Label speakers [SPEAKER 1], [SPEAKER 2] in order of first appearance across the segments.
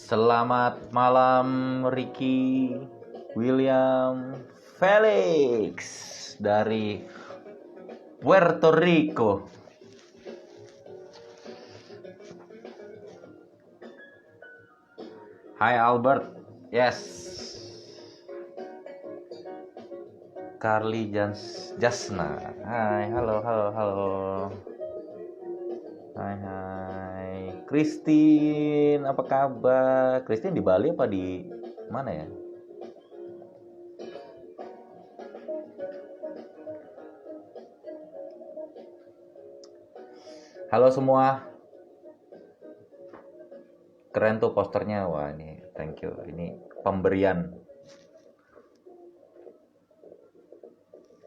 [SPEAKER 1] Selamat malam Ricky William Felix dari Puerto Rico. Hai Albert, yes. Carly Jasna, hai, halo. Hai. Christine, apa kabar? Christine di Bali apa di mana ya? Halo semua. Keren tuh posternya. Wah, ini thank you. Ini pemberian.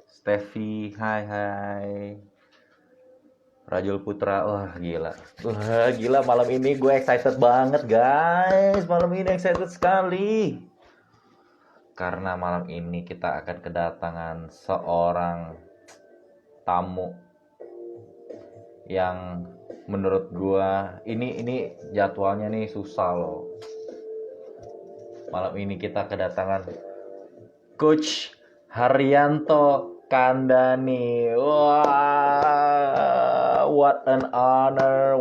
[SPEAKER 1] Steffi, hai. Rajul Putra, wah gila malam ini gue excited banget guys. Malam ini excited sekali. Karena malam ini kita akan kedatangan seorang tamu yang menurut gue ini jadwalnya nih susah loh. Malam ini kita kedatangan Coach Haryanto Kandani. Wah, what an honor.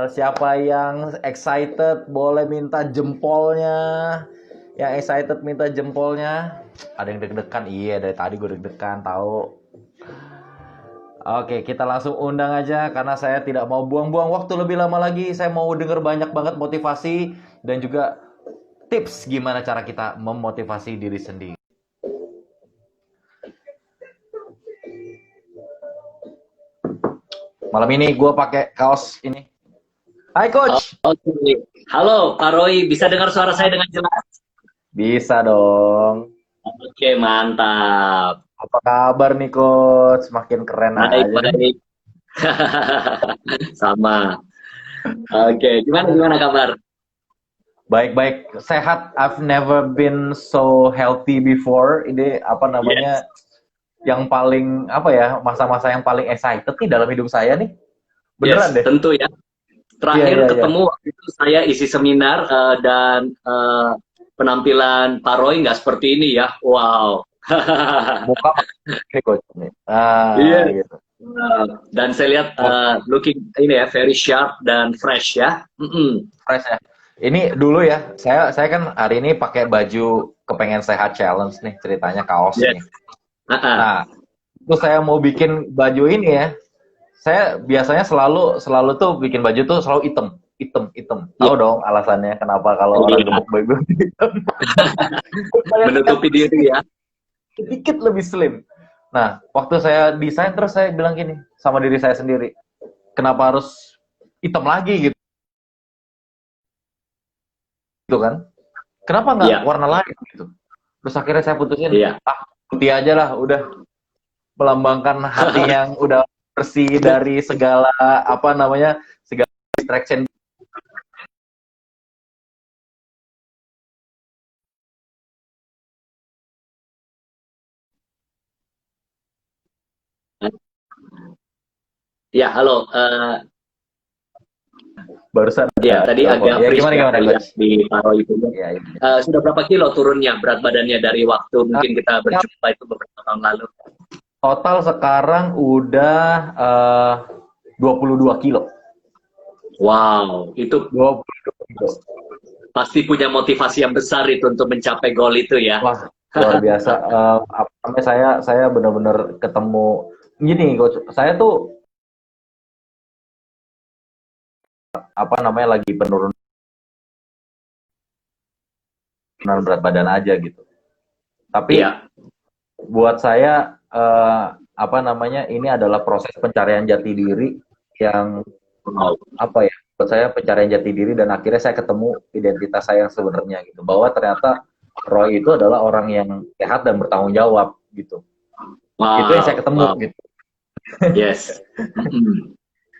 [SPEAKER 1] Siapa yang excited boleh minta jempolnya. Yang excited minta jempolnya. Ada yang deg-degan? Iya, dari tadi gue deg-degan tahu. Oke, kita langsung undang aja karena saya tidak mau buang-buang waktu lebih lama lagi. Saya mau denger banyak banget motivasi dan juga tips gimana cara kita memotivasi diri sendiri. Malam ini gue pakai kaos ini. Hai Coach.
[SPEAKER 2] Oke. Halo Pak Roy, bisa dengar suara saya dengan jelas?
[SPEAKER 1] Bisa dong.
[SPEAKER 2] Oke, mantap.
[SPEAKER 1] Apa kabar nih Coach? Makin keren aja.
[SPEAKER 2] Baik. Sama. Oke, gimana kabar?
[SPEAKER 1] Baik. Sehat. I've never been so healthy before. Ini apa namanya? Yes. Yang paling apa ya, masa-masa yang paling excited nih dalam hidup saya nih. Beneran deh.
[SPEAKER 2] Tentu ya. Terakhir ketemu waktu itu saya isi seminar dan penampilan Pak Roy nggak seperti ini ya. Wow.
[SPEAKER 1] Muka ini Coach nih. Gitu.
[SPEAKER 2] Dan saya lihat looking ini ya very sharp dan fresh ya.
[SPEAKER 1] Fresh ya. Ini dulu ya. Saya kan hari ini pakai baju kepengen sehat challenge nih, ceritanya kaos nih. Nah, terus saya mau bikin baju ini ya. Saya biasanya selalu tuh bikin baju tuh selalu hitam. Tahu dong alasannya kenapa kalau orang gemuk baju hitam.
[SPEAKER 2] Menutupi diri ya.
[SPEAKER 1] Sedikit lebih slim. Nah, waktu saya desain terus saya bilang gini sama diri saya sendiri, kenapa harus hitam lagi gitu? Gitu kan? Kenapa nggak warna lain gitu? Terus akhirnya saya putusin, putih aja lah, udah melambangkan hati yang udah bersih dari segala segala distraction.
[SPEAKER 2] Ya, halo.
[SPEAKER 1] Barusan.
[SPEAKER 2] Ya, tadi agak
[SPEAKER 1] gimana
[SPEAKER 2] di Paro itu. Ya. Sudah berapa kilo turunnya berat badannya dari waktu mungkin kita berjumpa itu beberapa tahun lalu?
[SPEAKER 1] Total sekarang udah 22 kilo.
[SPEAKER 2] Wow, itu
[SPEAKER 1] 22 kilo.
[SPEAKER 2] Pasti punya motivasi yang besar itu untuk mencapai goal itu ya.
[SPEAKER 1] Wah, luar biasa. Saya benar-benar ketemu gini, Coach. Saya tuh lagi penurunan berat badan aja gitu. Tapi buat saya ini adalah proses pencarian jati diri yang buat saya pencarian jati diri dan akhirnya saya ketemu identitas saya yang sebenarnya gitu, bahwa ternyata Roy itu adalah orang yang sehat dan bertanggung jawab gitu. Itu yang saya ketemu gitu.
[SPEAKER 2] Yes.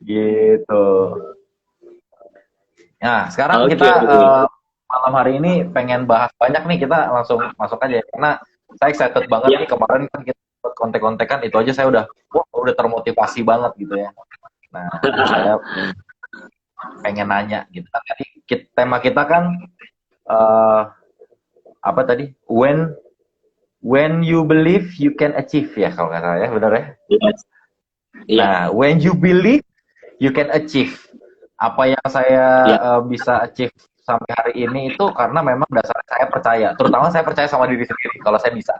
[SPEAKER 1] Gitu. Nah, sekarang kita malam hari ini pengen bahas banyak nih, kita langsung masuk aja karena saya excited banget nih. Kemarin kan kita kontek-kontekan itu aja saya udah termotivasi banget gitu ya. Nah, saya pengen nanya gitu kan, tadi tema kita kan eh, apa tadi? When you believe you can achieve ya kalau nggak salah ya, benar ya?
[SPEAKER 2] Yes. Iya.
[SPEAKER 1] Nah, when you believe you can achieve. Apa yang saya
[SPEAKER 2] Iya.
[SPEAKER 1] bisa achieve sampai hari ini itu karena memang dasar saya percaya. Terutama saya percaya sama diri sendiri kalau saya bisa.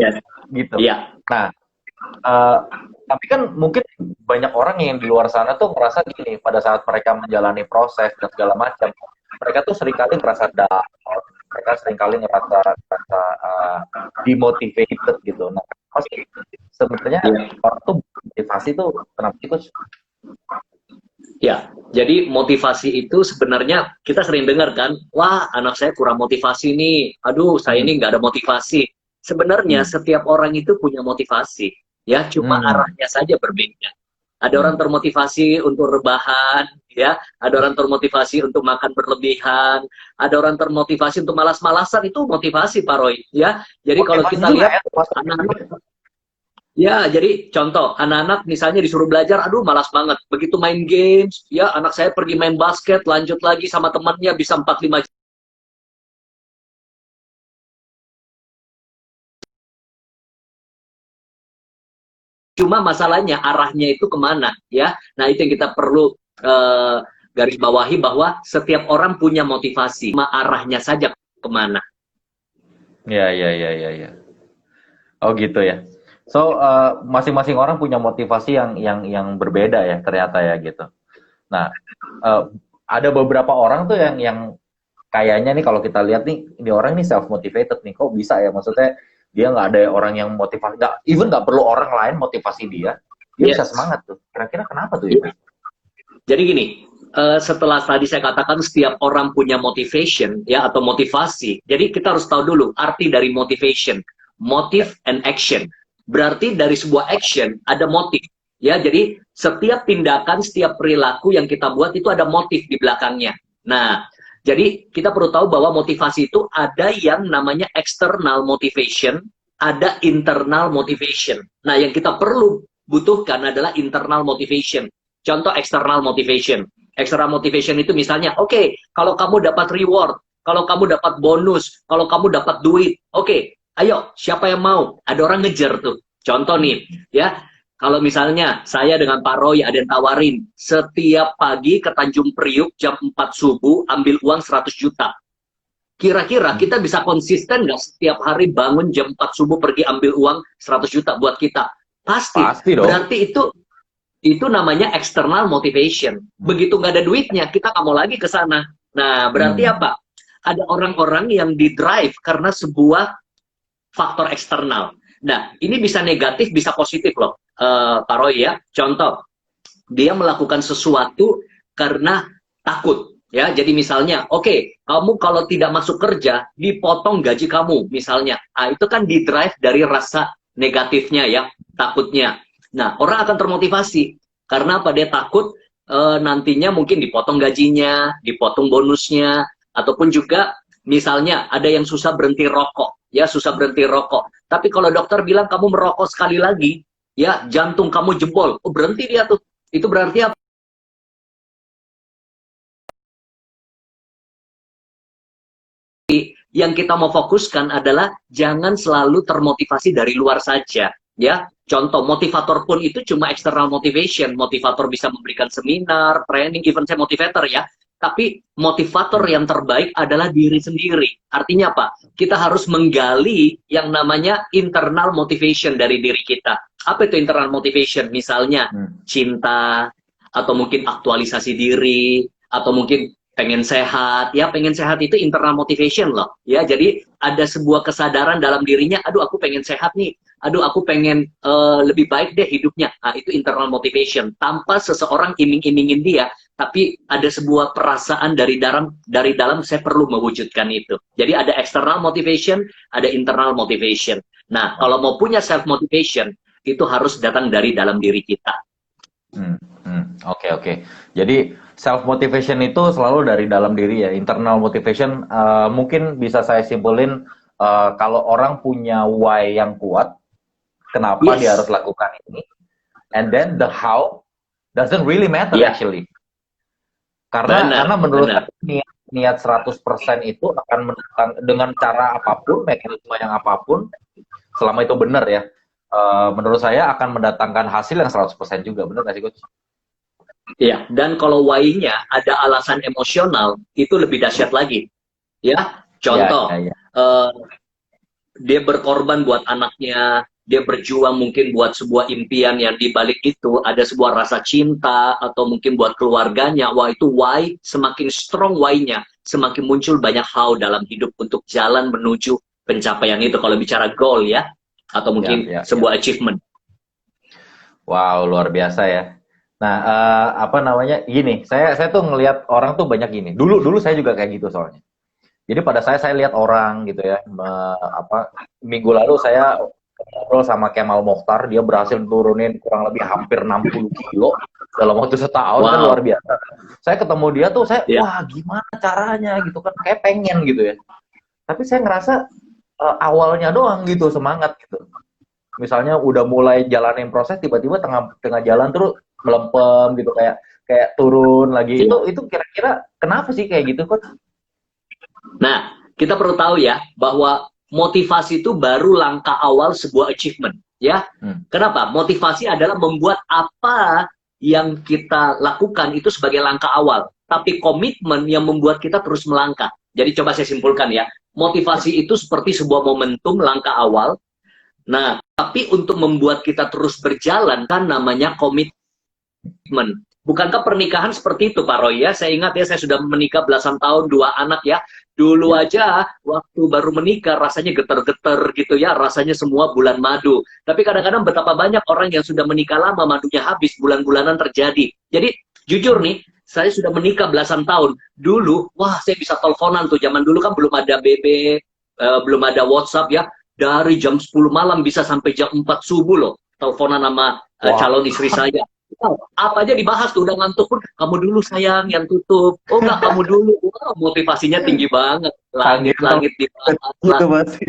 [SPEAKER 2] Yes.
[SPEAKER 1] Gitu.
[SPEAKER 2] Iya.
[SPEAKER 1] Nah, tapi kan mungkin banyak orang yang di luar sana tuh merasa gini, pada saat mereka menjalani proses dan segala macam, mereka tuh seringkali merasa down, mereka seringkali ngerasa demotivated gitu. Nah, pasti sebenarnya orang tuh motivasi tuh kenapa sih Coach?
[SPEAKER 2] Ya, jadi motivasi itu sebenarnya kita sering dengar kan, wah anak saya kurang motivasi nih, aduh saya ini nggak ada motivasi. Sebenarnya setiap orang itu punya motivasi, ya cuma arahnya saja berbeda. Ada orang termotivasi untuk rebahan, ya, ada orang termotivasi untuk makan berlebihan, ada orang termotivasi untuk malas-malasan, itu motivasi Pak Roy, ya. Jadi kalau kita lihat anak-anak, ya, jadi contoh, anak-anak misalnya disuruh belajar, aduh malas banget. Begitu main games, ya anak saya pergi main basket, lanjut lagi sama temannya bisa 4-5 jam. Cuma masalahnya arahnya itu kemana, ya. Nah itu yang kita perlu garis bawahi bahwa setiap orang punya motivasi, cuma arahnya saja kemana.
[SPEAKER 1] Ya. Oh gitu ya. So masing-masing orang punya motivasi yang berbeda ya ternyata ya gitu. Nah, ada beberapa orang tuh yang kayaknya nih kalau kita lihat nih, ini orang nih self motivated nih, kok bisa ya? Maksudnya dia nggak ada orang yang motivasi, even nggak perlu orang lain motivasi dia bisa semangat tuh. Kira-kira kenapa tuh itu?
[SPEAKER 2] Jadi gini, setelah tadi saya katakan setiap orang punya motivation ya atau motivasi. Jadi kita harus tahu dulu arti dari motivation, motive and action. Berarti dari sebuah action ada motif. Ya, jadi setiap tindakan, setiap perilaku yang kita buat itu ada motif di belakangnya. Nah, jadi kita perlu tahu bahwa motivasi itu ada yang namanya external motivation, ada internal motivation. Nah, yang kita perlu butuhkan adalah internal motivation. Contoh external motivation. External motivation itu misalnya, oke, kalau kamu dapat reward, kalau kamu dapat bonus, kalau kamu dapat duit, oke, ayo, siapa yang mau? Ada orang ngejar tuh. Contoh nih, ya, kalau misalnya saya dengan Pak Roy ada yang tawarin, setiap pagi ke Tanjung Priuk jam 4 subuh ambil uang 100 juta. Kira-kira kita bisa konsisten nggak setiap hari bangun jam 4 subuh pergi ambil uang 100 juta buat kita? Pasti dong. Berarti itu namanya external motivation. Begitu nggak ada duitnya, kita nggak mau lagi ke sana. Nah, berarti apa? Ada orang-orang yang di-drive karena sebuah faktor eksternal. Nah, ini bisa negatif, bisa positif loh, Pak Roy ya. Contoh, dia melakukan sesuatu karena takut. Ya, jadi misalnya, oke, kamu kalau tidak masuk kerja, dipotong gaji kamu, misalnya. Ah, itu kan di-drive dari rasa negatifnya ya, takutnya. Nah, orang akan termotivasi. Karena apa? Dia takut nantinya mungkin dipotong gajinya, dipotong bonusnya, ataupun juga misalnya ada yang susah berhenti rokok. Ya, susah berhenti rokok. Tapi kalau dokter bilang kamu merokok sekali lagi, ya jantung kamu jebol. Oh, berhenti dia tuh. Itu berarti apa? Yang kita mau fokuskan adalah jangan selalu termotivasi dari luar saja. Ya, contoh motivator pun itu cuma external motivation. Motivator bisa memberikan seminar, training, even saya motivator ya. Tapi motivator yang terbaik adalah diri sendiri. Artinya apa? Kita harus menggali yang namanya internal motivation dari diri kita. Apa itu internal motivation? Misalnya cinta, atau mungkin aktualisasi diri, atau mungkin pengen sehat. Ya, pengen sehat itu internal motivation loh. Ya, jadi ada sebuah kesadaran dalam dirinya, aduh aku pengen sehat nih. Aduh aku pengen lebih baik deh hidupnya. Nah, itu internal motivation. Tanpa seseorang iming-imingin dia, tapi ada sebuah perasaan dari dalam saya perlu mewujudkan itu. Jadi ada external motivation, ada internal motivation. Nah, kalau mau punya self motivation, itu harus datang dari dalam diri kita.
[SPEAKER 1] Oke. Jadi self motivation itu selalu dari dalam diri ya. Internal motivation mungkin bisa saya simpulin kalau orang punya why yang kuat, kenapa dia harus lakukan ini, and then the how doesn't really matter actually. Karena menurut
[SPEAKER 2] benar.
[SPEAKER 1] saya niat 100% itu akan dengan cara apapun, mekanisme yang apapun, selama itu benar ya. Menurut saya akan mendatangkan hasil yang 100% juga, benar nggak sih Coach?
[SPEAKER 2] Iya, dan kalau why-nya ada alasan emosional, itu lebih dahsyat lagi. Ya,
[SPEAKER 1] Iya, iya,
[SPEAKER 2] contoh,
[SPEAKER 1] iya.
[SPEAKER 2] eh, dia berkorban buat anaknya, dia berjuang mungkin buat sebuah impian yang dibalik itu ada sebuah rasa cinta atau mungkin buat keluarganya. Wah, itu why, semakin strong why-nya, semakin muncul banyak how dalam hidup untuk jalan menuju pencapaian itu kalau bicara goal ya, atau
[SPEAKER 1] Ya,
[SPEAKER 2] mungkin
[SPEAKER 1] ya, ya.
[SPEAKER 2] sebuah achievement.
[SPEAKER 1] Wow, luar biasa ya. Nah, apa namanya? Gini, saya tuh ngelihat orang tuh banyak gini. Dulu saya juga kayak gitu soalnya. Jadi pada saya lihat orang gitu ya, minggu lalu saya ngobrol sama Kemal Mokhtar, dia berhasil turunin kurang lebih hampir 60 kilo dalam waktu setahun, kan luar
[SPEAKER 2] Wow,
[SPEAKER 1] biasa. Saya ketemu dia tuh,
[SPEAKER 2] ya,
[SPEAKER 1] wah gimana caranya gitu kan, kayak pengen gitu ya. Tapi saya ngerasa awalnya doang gitu, semangat gitu. Misalnya udah mulai jalanin proses, tiba-tiba tengah tengah jalan terus melempem gitu, kayak kayak turun lagi.
[SPEAKER 2] ya.
[SPEAKER 1] Itu kira-kira kenapa sih kayak gitu, Coach?
[SPEAKER 2] Nah, kita perlu tahu ya bahwa motivasi itu baru langkah awal sebuah achievement, ya.
[SPEAKER 1] Hmm.
[SPEAKER 2] Kenapa? Motivasi adalah membuat apa yang kita lakukan itu sebagai langkah awal, tapi komitmen yang membuat kita terus melangkah. Jadi coba saya simpulkan ya, motivasi itu seperti sebuah momentum langkah awal. Nah, tapi untuk membuat kita terus berjalan kan namanya komitmen. Bukankah pernikahan seperti itu, Pak Roy ya? Saya ingat ya, saya sudah menikah belasan tahun, 2 anak ya. Dulu
[SPEAKER 1] Ya.
[SPEAKER 2] aja, waktu baru menikah, rasanya geter-geter gitu ya, rasanya semua bulan madu. Tapi kadang-kadang betapa banyak orang yang sudah menikah lama, madunya habis, bulan-bulanan terjadi. Jadi, jujur nih, saya sudah menikah belasan tahun. Dulu, wah saya bisa teleponan tuh, zaman dulu kan belum ada BB, belum ada WhatsApp ya. Dari jam 10 malam bisa sampai jam 4 subuh loh, teleponan sama
[SPEAKER 1] Wah,
[SPEAKER 2] calon istri saya. Wow, apa aja dibahas tuh, udah ngantuk pun kamu dulu sayang yang tutup, oh enggak kamu dulu. Wow, motivasinya tinggi banget,
[SPEAKER 1] kangen
[SPEAKER 2] langit-langit dibahas lah.
[SPEAKER 1] gitu masih.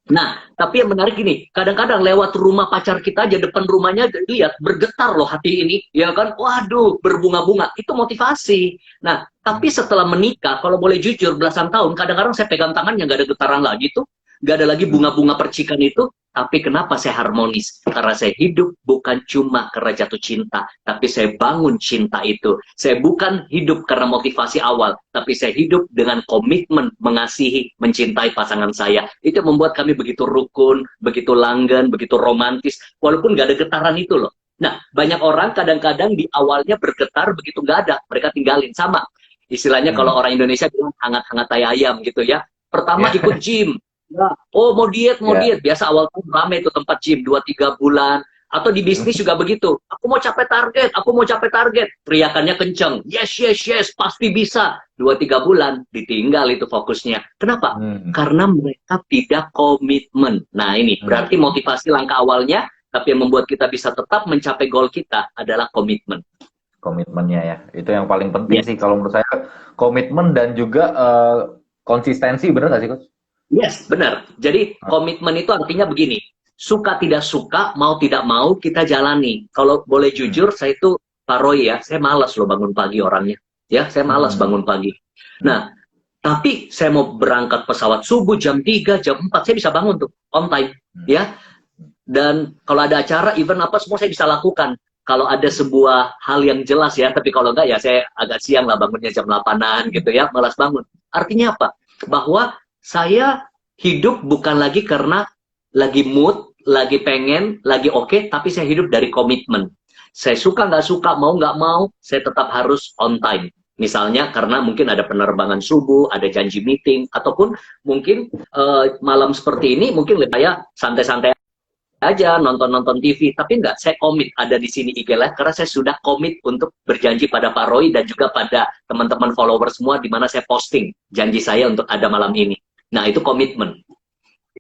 [SPEAKER 2] Nah, tapi yang menarik ini, kadang-kadang lewat rumah pacar kita aja, depan rumahnya lihat bergetar loh hati ini, ya kan, waduh berbunga-bunga, itu motivasi. Nah, tapi setelah menikah, kalau boleh jujur belasan tahun, kadang-kadang saya pegang tangannya nggak ada getaran lagi tuh, nggak ada lagi bunga-bunga percikan itu. Tapi kenapa saya harmonis? Karena saya hidup bukan cuma karena jatuh cinta, tapi saya bangun cinta itu. Saya bukan hidup karena motivasi awal, tapi saya hidup dengan komitmen mengasihi, mencintai pasangan saya. Itu membuat kami begitu rukun, begitu langgeng, begitu romantis, walaupun nggak ada getaran itu loh. Nah, banyak orang kadang-kadang di awalnya bergetar, begitu nggak ada, mereka tinggalin. Sama, istilahnya kalau orang Indonesia bilang hangat-hangat tai ayam gitu ya. Pertama
[SPEAKER 1] Ya,
[SPEAKER 2] ikut gym, ya. Oh mau diet, mau
[SPEAKER 1] ya.
[SPEAKER 2] diet. Biasa awal tahun rame tuh tempat gym, 2-3 bulan. Atau di bisnis juga begitu. Aku mau capai target, aku mau capai target. Teriakannya kenceng. Yes, yes, yes, pasti bisa. 2-3 bulan, ditinggal itu fokusnya. Kenapa?
[SPEAKER 1] Hmm.
[SPEAKER 2] Karena mereka tidak komitmen. Nah ini, berarti motivasi langkah awalnya, tapi yang membuat kita bisa tetap mencapai goal kita adalah komitmen.
[SPEAKER 1] Komitmennya ya, itu yang paling penting
[SPEAKER 2] Yes,
[SPEAKER 1] sih kalau menurut saya, komitmen dan juga konsistensi, bener nggak sih Coach?
[SPEAKER 2] yes, benar. Jadi komitmen itu artinya begini, suka tidak suka, mau tidak mau kita jalani. Kalau boleh
[SPEAKER 1] Hmm.
[SPEAKER 2] jujur, saya itu Pak Roy ya, saya malas loh bangun pagi orangnya. Ya, saya malas
[SPEAKER 1] Hmm.
[SPEAKER 2] bangun pagi.
[SPEAKER 1] Hmm.
[SPEAKER 2] Nah, tapi saya mau berangkat pesawat subuh jam 3, jam 4, saya bisa bangun tuh, on time.
[SPEAKER 1] Hmm.
[SPEAKER 2] Ya, dan kalau ada acara, event apa, semua saya bisa lakukan. Kalau ada sebuah hal yang jelas ya, tapi kalau enggak ya saya agak siang lah bangunnya jam 8-an gitu ya, malas bangun. Artinya apa? Bahwa saya hidup bukan lagi karena lagi mood, lagi pengen, lagi oke, tapi saya hidup dari komitmen. Saya suka nggak suka, mau nggak mau, saya tetap harus on time. Misalnya karena mungkin ada penerbangan subuh, ada janji meeting, ataupun mungkin malam seperti ini, mungkin saya santai-santai aja nonton-nonton TV, tapi enggak, saya komit ada di sini IG Live karena saya sudah komit untuk berjanji pada Pak Roy dan juga pada teman-teman follower semua di mana saya posting janji saya untuk ada malam ini. Nah, itu komitmen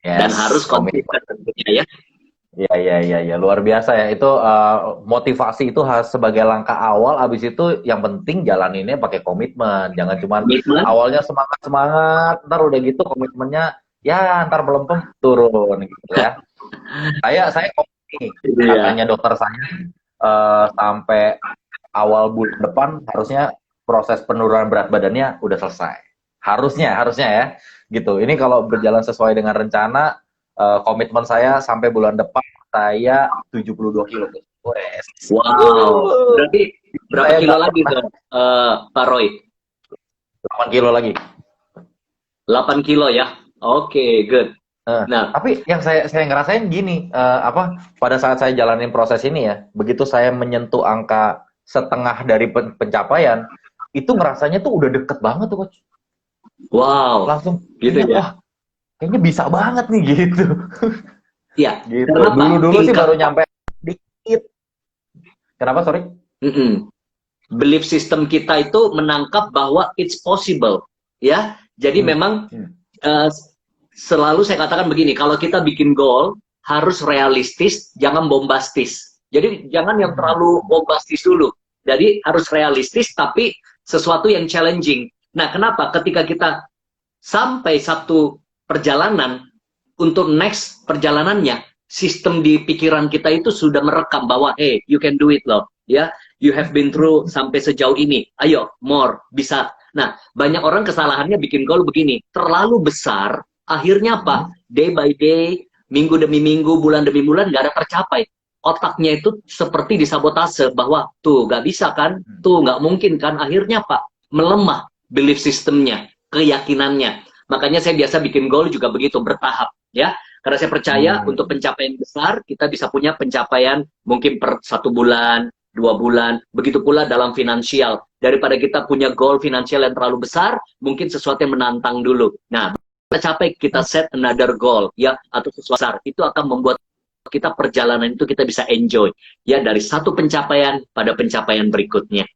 [SPEAKER 2] dan harus
[SPEAKER 1] Yes, komitmen.
[SPEAKER 2] konsisten tentunya ya.
[SPEAKER 1] Ya, ya, ya, ya, luar biasa ya. Itu motivasi itu sebagai langkah awal. Abis itu yang penting jalaninnya pakai komitmen. Jangan cuma
[SPEAKER 2] Komitmen,
[SPEAKER 1] awalnya semangat semangat, ntar udah gitu komitmennya ya ntar melempem turun gitu ya. Saya komit nih,
[SPEAKER 2] iya.
[SPEAKER 1] katanya dokter saya sampai awal bulan depan harusnya proses penurunan berat badannya udah selesai. Harusnya ya, gitu. Ini kalau berjalan sesuai dengan rencana, komitmen saya sampai bulan depan saya 72 kilo. Wes.
[SPEAKER 2] Wow. Berarti berapa
[SPEAKER 1] Saya
[SPEAKER 2] kilo
[SPEAKER 1] nggak
[SPEAKER 2] lagi
[SPEAKER 1] pernah
[SPEAKER 2] tuh, Pak Roy?
[SPEAKER 1] 8 kilo lagi.
[SPEAKER 2] 8 kilo ya. Oke, good. Nah,
[SPEAKER 1] Tapi yang saya ngerasain gini, apa pada saat saya jalanin proses ini ya, begitu saya menyentuh angka setengah dari pencapaian, itu ngerasanya tuh udah deket banget tuh coach.
[SPEAKER 2] wow.
[SPEAKER 1] Langsung
[SPEAKER 2] Gitu
[SPEAKER 1] kayaknya
[SPEAKER 2] ya.
[SPEAKER 1] wah, kayaknya bisa banget nih gitu.
[SPEAKER 2] Iya.
[SPEAKER 1] Gitu.
[SPEAKER 2] Karena apa?
[SPEAKER 1] Dulu-dulu sih
[SPEAKER 2] Tingkat
[SPEAKER 1] baru nyampe dikit. Kenapa, sorry?
[SPEAKER 2] belief system kita itu menangkap bahwa it's possible, ya. Jadi memang eh, selalu saya katakan begini, kalau kita bikin goal harus realistis, jangan bombastis. Jadi jangan yang terlalu bombastis dulu. Jadi harus realistis tapi sesuatu yang challenging. Nah, kenapa? Ketika kita sampai satu perjalanan, untuk next perjalanannya, sistem di pikiran kita itu sudah merekam bahwa, hey, you can do it loh, ya, you have been through sampai sejauh ini, ayo, more, bisa. Nah, banyak orang kesalahannya bikin goal begini, terlalu besar, akhirnya apa? Day by day, minggu demi minggu, bulan demi bulan, nggak ada tercapai. Otaknya itu seperti disabotase, bahwa tuh, nggak bisa kan, tuh, nggak mungkin kan, akhirnya apa? Melemah belief systemnya, keyakinannya. Makanya saya biasa bikin goal juga begitu, bertahap, ya. Karena saya percaya untuk pencapaian besar, kita bisa punya pencapaian mungkin per 1 bulan, 2 bulan, begitu pula dalam finansial. Daripada kita punya goal finansial yang terlalu besar, mungkin sesuatu yang menantang dulu. Nah, kita capai, kita set another goal, ya, atau sesuatu besar. Itu akan membuat kita perjalanan itu kita bisa enjoy, ya, dari satu pencapaian pada pencapaian berikutnya.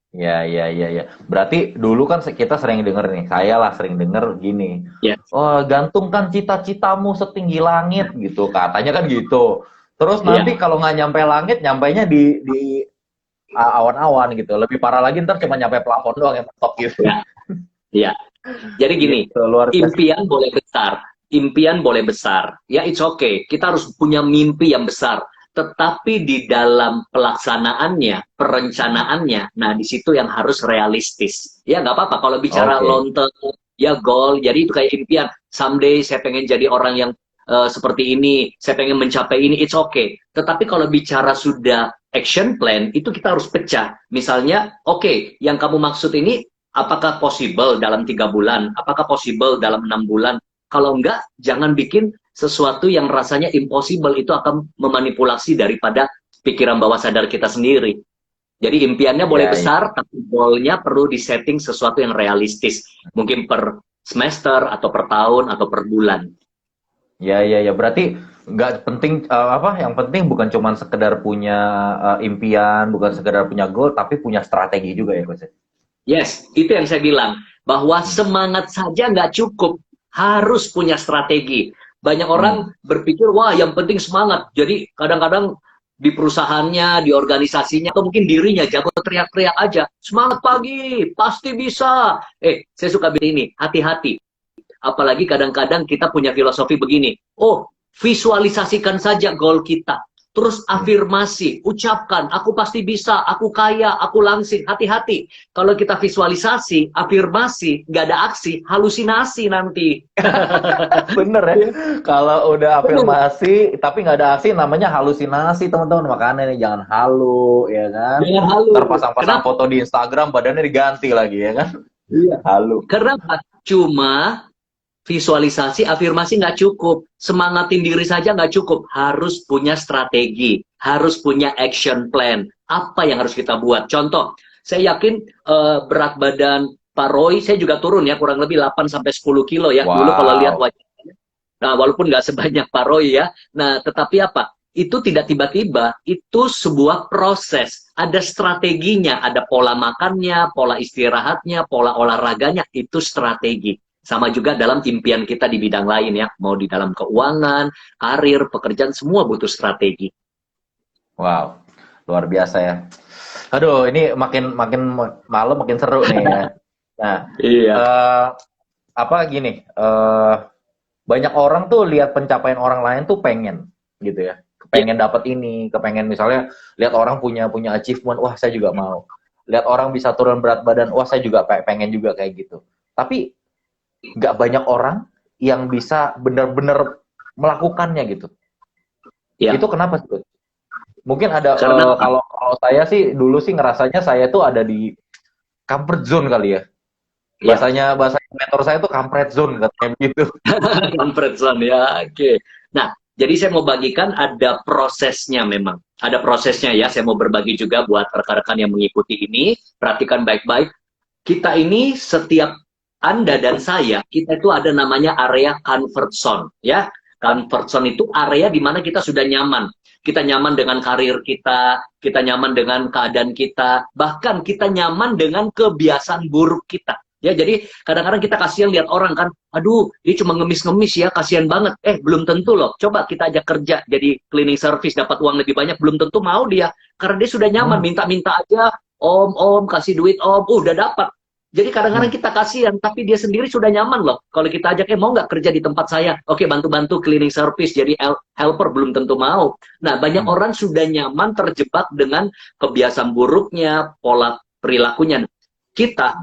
[SPEAKER 1] Ya. Berarti dulu kan kita sering denger nih, saya lah sering denger gini.
[SPEAKER 2] Ya.
[SPEAKER 1] Oh, gantungkan cita-citamu setinggi langit gitu, katanya kan gitu. Terus nanti kalau nggak nyampe langit, nyampainya di awan-awan gitu. Lebih parah lagi ntar cuma nyampe plafon doang yang mentok gitu.
[SPEAKER 2] Ya. Jadi gini,
[SPEAKER 1] Gitu, luar biasa.
[SPEAKER 2] impian boleh besar, impian boleh besar. Ya, it's okay. Kita harus punya mimpi yang besar. Tetapi di dalam pelaksanaannya, perencanaannya, nah di situ yang harus realistis. Ya, nggak apa-apa kalau bicara long term, ya goal, jadi itu kayak impian. Someday saya pengen jadi orang yang seperti ini, saya pengen mencapai ini, it's okay. Tetapi kalau bicara sudah action plan, itu kita harus pecah. Misalnya, oke, yang kamu maksud ini, apakah possible dalam 3 bulan? Apakah possible dalam 6 bulan? Kalau enggak, jangan bikin sesuatu yang rasanya impossible, itu akan memanipulasi daripada pikiran bawah sadar kita sendiri. Jadi impiannya boleh besar, tapi goalnya perlu disetting sesuatu yang realistis. Mungkin per semester, atau per tahun, atau per bulan.
[SPEAKER 1] Ya. Berarti nggak penting apa? Yang penting bukan cuma sekedar punya impian, bukan sekedar punya goal, tapi punya strategi juga ya, Coach.
[SPEAKER 2] Yes, itu yang saya bilang. Bahwa semangat saja nggak cukup, harus punya strategi. Banyak orang berpikir, wah yang penting semangat. Jadi kadang-kadang di perusahaannya, di organisasinya, atau mungkin dirinya jago teriak-teriak aja. Semangat pagi, pasti bisa. Saya suka bilang ini, hati-hati. Apalagi kadang-kadang kita punya filosofi begini. Oh, visualisasikan saja goal kita. Terus afirmasi, ucapkan, aku pasti bisa, aku kaya, aku langsing. Hati-hati. Kalau kita visualisasi, afirmasi, nggak ada aksi, halusinasi nanti.
[SPEAKER 1] Bener ya. Kalau udah afirmasi, tapi nggak ada aksi, namanya halusinasi, teman-teman. Makanya nih, jangan halu, ya kan?
[SPEAKER 2] Jangan halu.
[SPEAKER 1] Ntar pasang-pasang foto di Instagram, badannya diganti lagi, ya kan?
[SPEAKER 2] Iya.
[SPEAKER 1] Halu.
[SPEAKER 2] Karena cuma visualisasi, afirmasi nggak cukup. Semangatin diri saja nggak cukup. Harus punya strategi. Harus punya action plan. Apa yang harus kita buat? Contoh, saya yakin berat badan Pak Roy, saya juga turun ya, kurang lebih 8-10 kilo ya.
[SPEAKER 1] Wow.
[SPEAKER 2] Dulu kalau lihat wajahnya. Nah, walaupun nggak sebanyak Pak Roy ya. Nah, tetapi apa? Itu tidak tiba-tiba, itu sebuah proses. Ada strateginya, ada pola makannya, pola istirahatnya, pola olahraganya, itu strategi. Sama juga dalam impian kita di bidang lain ya, mau di dalam keuangan, karir, pekerjaan, semua butuh strategi.
[SPEAKER 1] Wow, luar biasa ya. Aduh, ini makin malam makin seru nih ya. Nah,
[SPEAKER 2] Iya.
[SPEAKER 1] Apa gini, banyak orang tuh lihat pencapaian orang lain tuh pengen gitu ya, pengen dapat ini, kepengen misalnya lihat orang punya achievement, wah saya juga mau. lihat orang bisa turun berat badan, wah saya juga pengen juga kayak gitu. Tapi nggak banyak orang yang bisa benar-benar melakukannya gitu.
[SPEAKER 2] Ya,
[SPEAKER 1] Itu kenapa sih, Coach? Mungkin ada
[SPEAKER 2] karena
[SPEAKER 1] kalau saya sih dulu sih ngerasanya saya tuh ada di comfort zone kali ya.
[SPEAKER 2] ya,
[SPEAKER 1] Bahasa mentor saya tuh comfort zone katanya begitu.
[SPEAKER 2] comfort zone ya. Oke. Nah, jadi saya mau bagikan ada prosesnya memang. Ada prosesnya ya. Saya mau berbagi juga buat rekan-rekan yang mengikuti ini. Perhatikan baik-baik. Kita ini setiap Anda dan saya, kita itu ada namanya area comfort zone, ya. Comfort zone itu area di mana kita sudah nyaman. Kita nyaman dengan karir kita nyaman dengan keadaan kita, bahkan kita nyaman dengan kebiasaan buruk kita. Ya, jadi kadang-kadang kita kasihan lihat orang kan, aduh, dia cuma ngemis-ngemis ya, kasihan banget. Belum tentu loh. Coba kita ajak kerja jadi cleaning service, dapat uang lebih banyak, belum tentu mau dia. Karena dia sudah nyaman, minta-minta aja, om, kasih duit om, udah dapat. Jadi kadang-kadang kita kasihan, tapi dia sendiri sudah nyaman loh. Kalau kita ajak, mau nggak kerja di tempat saya? Oke, bantu-bantu cleaning service, jadi helper, belum tentu mau. Nah, banyak orang sudah nyaman terjebak dengan kebiasaan buruknya, pola perilakunya. Kita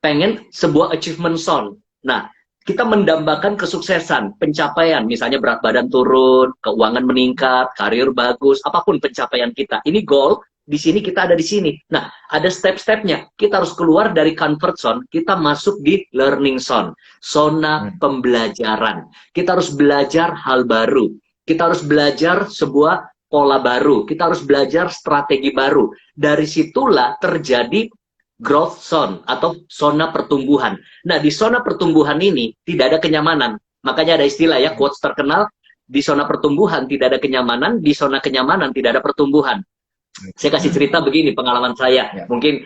[SPEAKER 2] pengen sebuah achievement zone. Nah, kita mendambakan kesuksesan, pencapaian, misalnya berat badan turun, keuangan meningkat, karir bagus, apapun pencapaian kita. Ini goal, di sini kita ada di sini. Nah, ada step-stepnya. Kita harus keluar dari comfort zone, kita masuk di learning zone, zona pembelajaran. Kita harus belajar hal baru. Kita harus belajar sebuah pola baru. Kita harus belajar strategi baru. Dari situlah terjadi growth zone atau zona pertumbuhan. Nah, di zona pertumbuhan ini tidak ada kenyamanan. Makanya ada istilah ya, quotes terkenal, di zona pertumbuhan tidak ada kenyamanan, di zona kenyamanan tidak ada pertumbuhan. Saya kasih cerita begini, pengalaman saya. Mungkin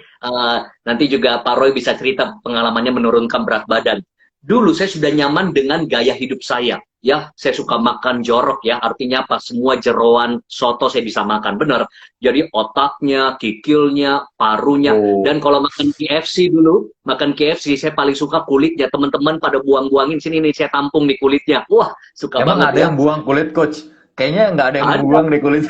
[SPEAKER 2] nanti juga Pak Roy bisa cerita pengalamannya menurunkan berat badan. Dulu saya sudah nyaman dengan gaya hidup saya. Ya, saya suka makan jorok ya. Artinya apa? Semua jeroan soto saya bisa makan. Benar. Jadi otaknya, kikilnya, parunya. Dan kalau makan KFC dulu, makan KFC saya paling suka kulitnya. Teman-teman pada buang-buangin sini nih, saya tampung di kulitnya. Wah, suka
[SPEAKER 1] Emang
[SPEAKER 2] banget
[SPEAKER 1] ada
[SPEAKER 2] ya.
[SPEAKER 1] yang buang kulit, Coach? Kayaknya nggak ada yang buang di kulit.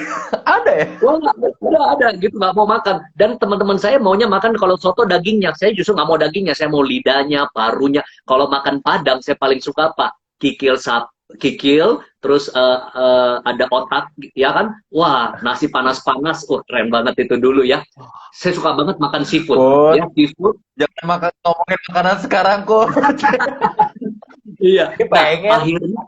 [SPEAKER 1] Ada ya?
[SPEAKER 2] Wah, nggak ada gitu, nggak mau makan. Dan teman-teman saya maunya makan kalau soto dagingnya. Saya justru nggak mau dagingnya, saya mau lidahnya, parunya. Kalau makan Padang, saya paling suka apa? Kikil, terus ada otak, ya kan? Wah, nasi panas-panas, keren banget itu dulu ya. Saya suka banget makan seafood. Ya, seafood.
[SPEAKER 1] Jangan ngomongin makanan sekarang, kok.
[SPEAKER 2] Iya.
[SPEAKER 1] Pengen.
[SPEAKER 2] Nah, akhirnya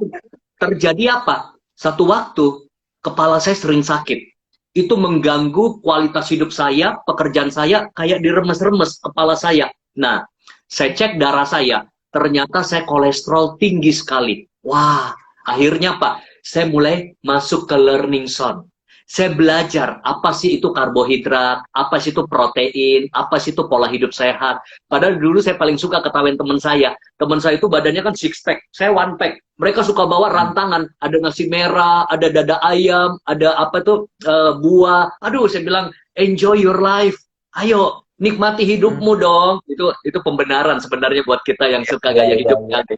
[SPEAKER 2] terjadi apa? Satu waktu, kepala saya sering sakit. Itu mengganggu kualitas hidup saya, pekerjaan saya, kayak diremes-remes kepala saya. Nah, saya cek darah saya, ternyata saya kolesterol tinggi sekali. Wah, akhirnya Pak, saya mulai masuk ke learning zone. Saya belajar apa sih itu karbohidrat, apa sih itu protein, apa sih itu pola hidup sehat. Padahal dulu saya paling suka ketawain teman saya. Teman saya itu badannya kan six pack, saya one pack. Mereka suka bawa rantangan, ada nasi merah, ada dada ayam, ada apa tuh buah. Aduh, saya bilang enjoy your life. Ayo, nikmati hidupmu dong. Itu pembenaran sebenarnya buat kita yang suka gaya hidup gak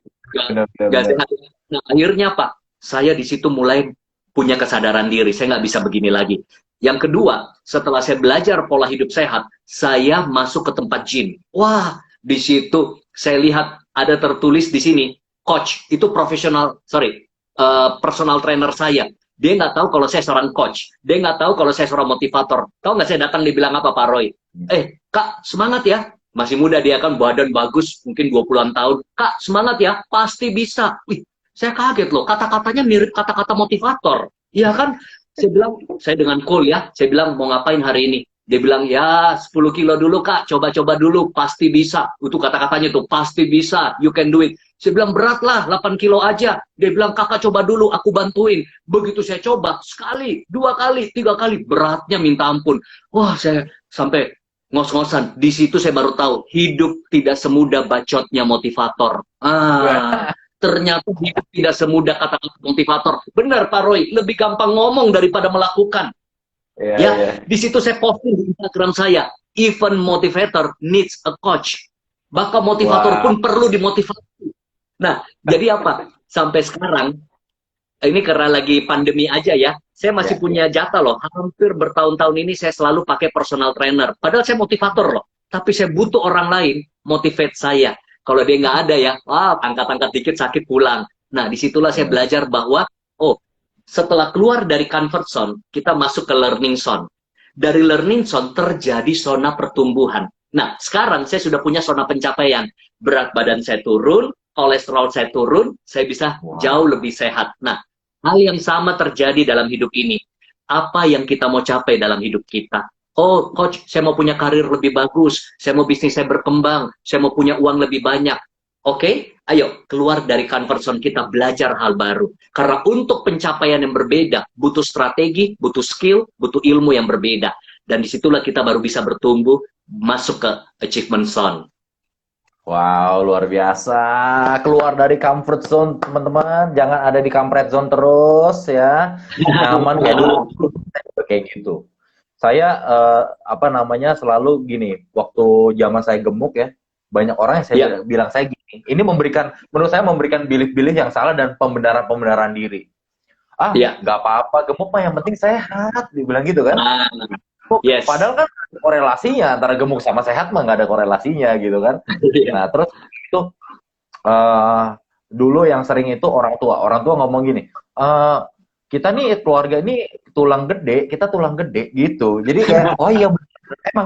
[SPEAKER 2] sehat. Nah, akhirnya Pak, saya di situ mulai punya kesadaran diri, saya nggak bisa begini lagi. Yang kedua, setelah saya belajar pola hidup sehat, saya masuk ke tempat gym. Wah, di situ saya lihat ada tertulis di sini, coach, itu personal trainer saya. Dia nggak tahu kalau saya seorang coach. Dia nggak tahu kalau saya seorang motivator. Tahu nggak saya datang dibilang apa, Pak Roy? Kak, semangat ya. Masih muda dia kan, badan bagus, mungkin 20-an tahun. Kak, semangat ya, pasti bisa. Wih, saya kaget loh, kata-katanya mirip kata-kata motivator. Iya kan? Saya bilang, saya dengan cool ya, saya bilang mau ngapain hari ini? Dia bilang, ya 10 kilo dulu Kak, coba-coba dulu, pasti bisa. Itu kata-katanya tuh, pasti bisa, you can do it. Saya bilang, berat lah, 8 kilo aja. Dia bilang, kakak coba dulu, aku bantuin. Begitu saya coba, sekali, 2 kali, 3 kali, beratnya minta ampun. Wah, saya sampai ngos-ngosan. Di situ saya baru tahu, hidup tidak semudah bacotnya motivator. Ternyata hidup tidak semudah kata-kata motivator. Benar Pak Roy, lebih gampang ngomong daripada melakukan. Di situ saya posting di Instagram saya, even motivator needs a coach. Bahkan motivator pun perlu dimotivasi. Nah, jadi apa? Sampai sekarang, ini karena lagi pandemi aja ya, Saya masih punya jatah loh. Hampir bertahun-tahun ini saya selalu pakai personal trainer. Padahal saya motivator loh. Tapi saya butuh orang lain motivate saya. Kalau dia nggak ada ya, wah, angkat-angkat dikit sakit pulang. Nah, disitulah saya belajar bahwa, oh, setelah keluar dari comfort zone, kita masuk ke learning zone. Dari learning zone terjadi zona pertumbuhan. Nah, sekarang saya sudah punya zona pencapaian. Berat badan saya turun, kolesterol saya turun, saya bisa jauh lebih sehat. Nah, hal yang sama terjadi dalam hidup ini. Apa yang kita mau capai dalam hidup kita? Oh, coach, saya mau punya karir lebih bagus, saya mau bisnis saya berkembang, saya mau punya uang lebih banyak. Oke, ayo keluar dari comfort zone kita, belajar hal baru. Karena untuk pencapaian yang berbeda, butuh strategi, butuh skill, butuh ilmu yang berbeda. Dan disitulah kita baru bisa bertumbuh, masuk ke achievement zone.
[SPEAKER 1] Wow, luar biasa. Keluar dari comfort zone, teman-teman. Jangan ada di comfort zone terus ya. Nyaman kayak dulu. Kayak gitu. Saya apa namanya selalu gini. Waktu zaman saya gemuk ya, banyak orang yang saya bilang saya gini. Ini menurut saya memberikan belief-belief yang salah dan pembenaran diri. Ah, nggak apa-apa, gemuk mah yang penting sehat, dibilang gitu kan.
[SPEAKER 2] Yes.
[SPEAKER 1] Padahal kan korelasinya antara gemuk sama sehat mah nggak ada korelasinya gitu kan. Nah terus itu dulu yang sering itu orang tua ngomong gini, kita nih keluarga ini tulang gede, kita tulang gede gitu. Jadi kayak oh iya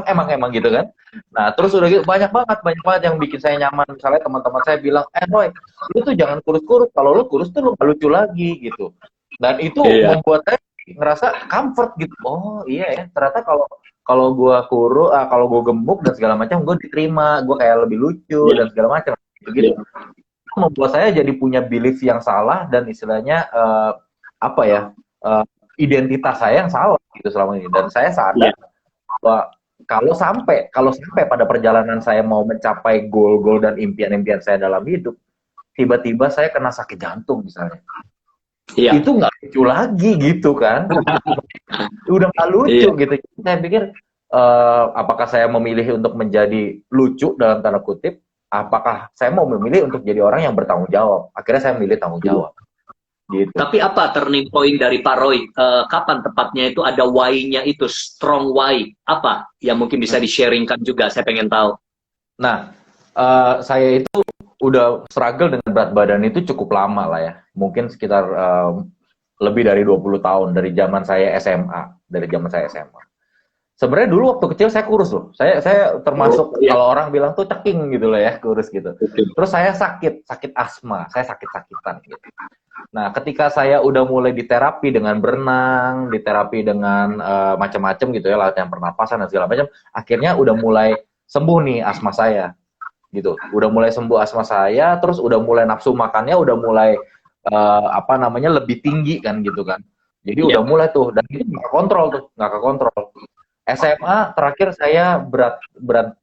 [SPEAKER 1] emang gitu kan. Nah terus udah gitu banyak banget yang bikin saya nyaman. Misalnya teman-teman saya bilang, Roy, lu tuh jangan kurus-kurus, kalau lu kurus tuh lu gak lucu lagi gitu. Dan itu membuat saya ngerasa comfort gitu. Oh iya ya, ternyata kalau gue kalau gue gemuk dan segala macam, gue diterima, gue kayak lebih lucu dan segala macam gitu. Membuat saya jadi punya belief yang salah dan istilahnya identitas saya yang salah gitu selama ini. Dan saya sadar bahwa kalau sampai pada perjalanan saya mau mencapai goal-goal dan impian-impian saya dalam hidup, tiba-tiba saya kena sakit jantung misalnya. Itu nggak lucu lagi gitu kan. Udah nggak lucu gitu. Saya pikir apakah saya memilih untuk menjadi lucu dalam tanda kutip, apakah saya mau memilih untuk jadi orang yang bertanggung jawab. Akhirnya saya memilih tanggung jawab gitu.
[SPEAKER 2] Tapi apa turning point dari Pak Roy? Kapan tepatnya itu ada why-nya itu, strong why? Apa yang mungkin bisa di-sharingkan juga, saya pengen tahu.
[SPEAKER 1] Nah, saya itu udah struggle dengan berat badan itu cukup lama lah ya. Mungkin sekitar lebih dari 20 tahun dari zaman saya SMA. Sebenarnya dulu waktu kecil saya kurus loh. Saya termasuk kalau orang bilang tuh ceking gitu loh ya, kurus gitu. Terus saya sakit asma, saya sakit-sakitan gitu. Nah, ketika saya udah mulai diterapi dengan berenang, diterapi dengan macam-macam gitu ya, latihan pernapasan dan segala macam, akhirnya udah mulai sembuh nih asma saya. Gitu. Udah mulai sembuh asma saya, terus udah mulai nafsu makannya udah mulai lebih tinggi kan gitu kan. Jadi udah mulai tuh, dan itu nggak kekontrol. SMA terakhir saya berat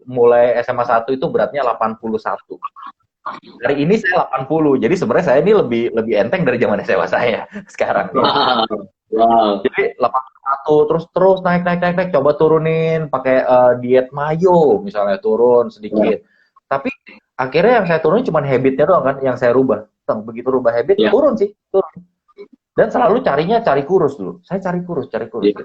[SPEAKER 1] mulai SMA 1 itu beratnya 81. Hari ini saya 80. Jadi sebenarnya saya ini lebih enteng dari zaman SMA saya sekarang.
[SPEAKER 2] Wow.
[SPEAKER 1] Jadi 81 terus naik coba turunin pakai diet mayo misalnya, turun sedikit. Tapi akhirnya yang saya turunin cuma habitnya doang kan yang saya rubah. Begitu rubah habit turun. Dan selalu cari kurus dulu. Saya cari kurus gitu.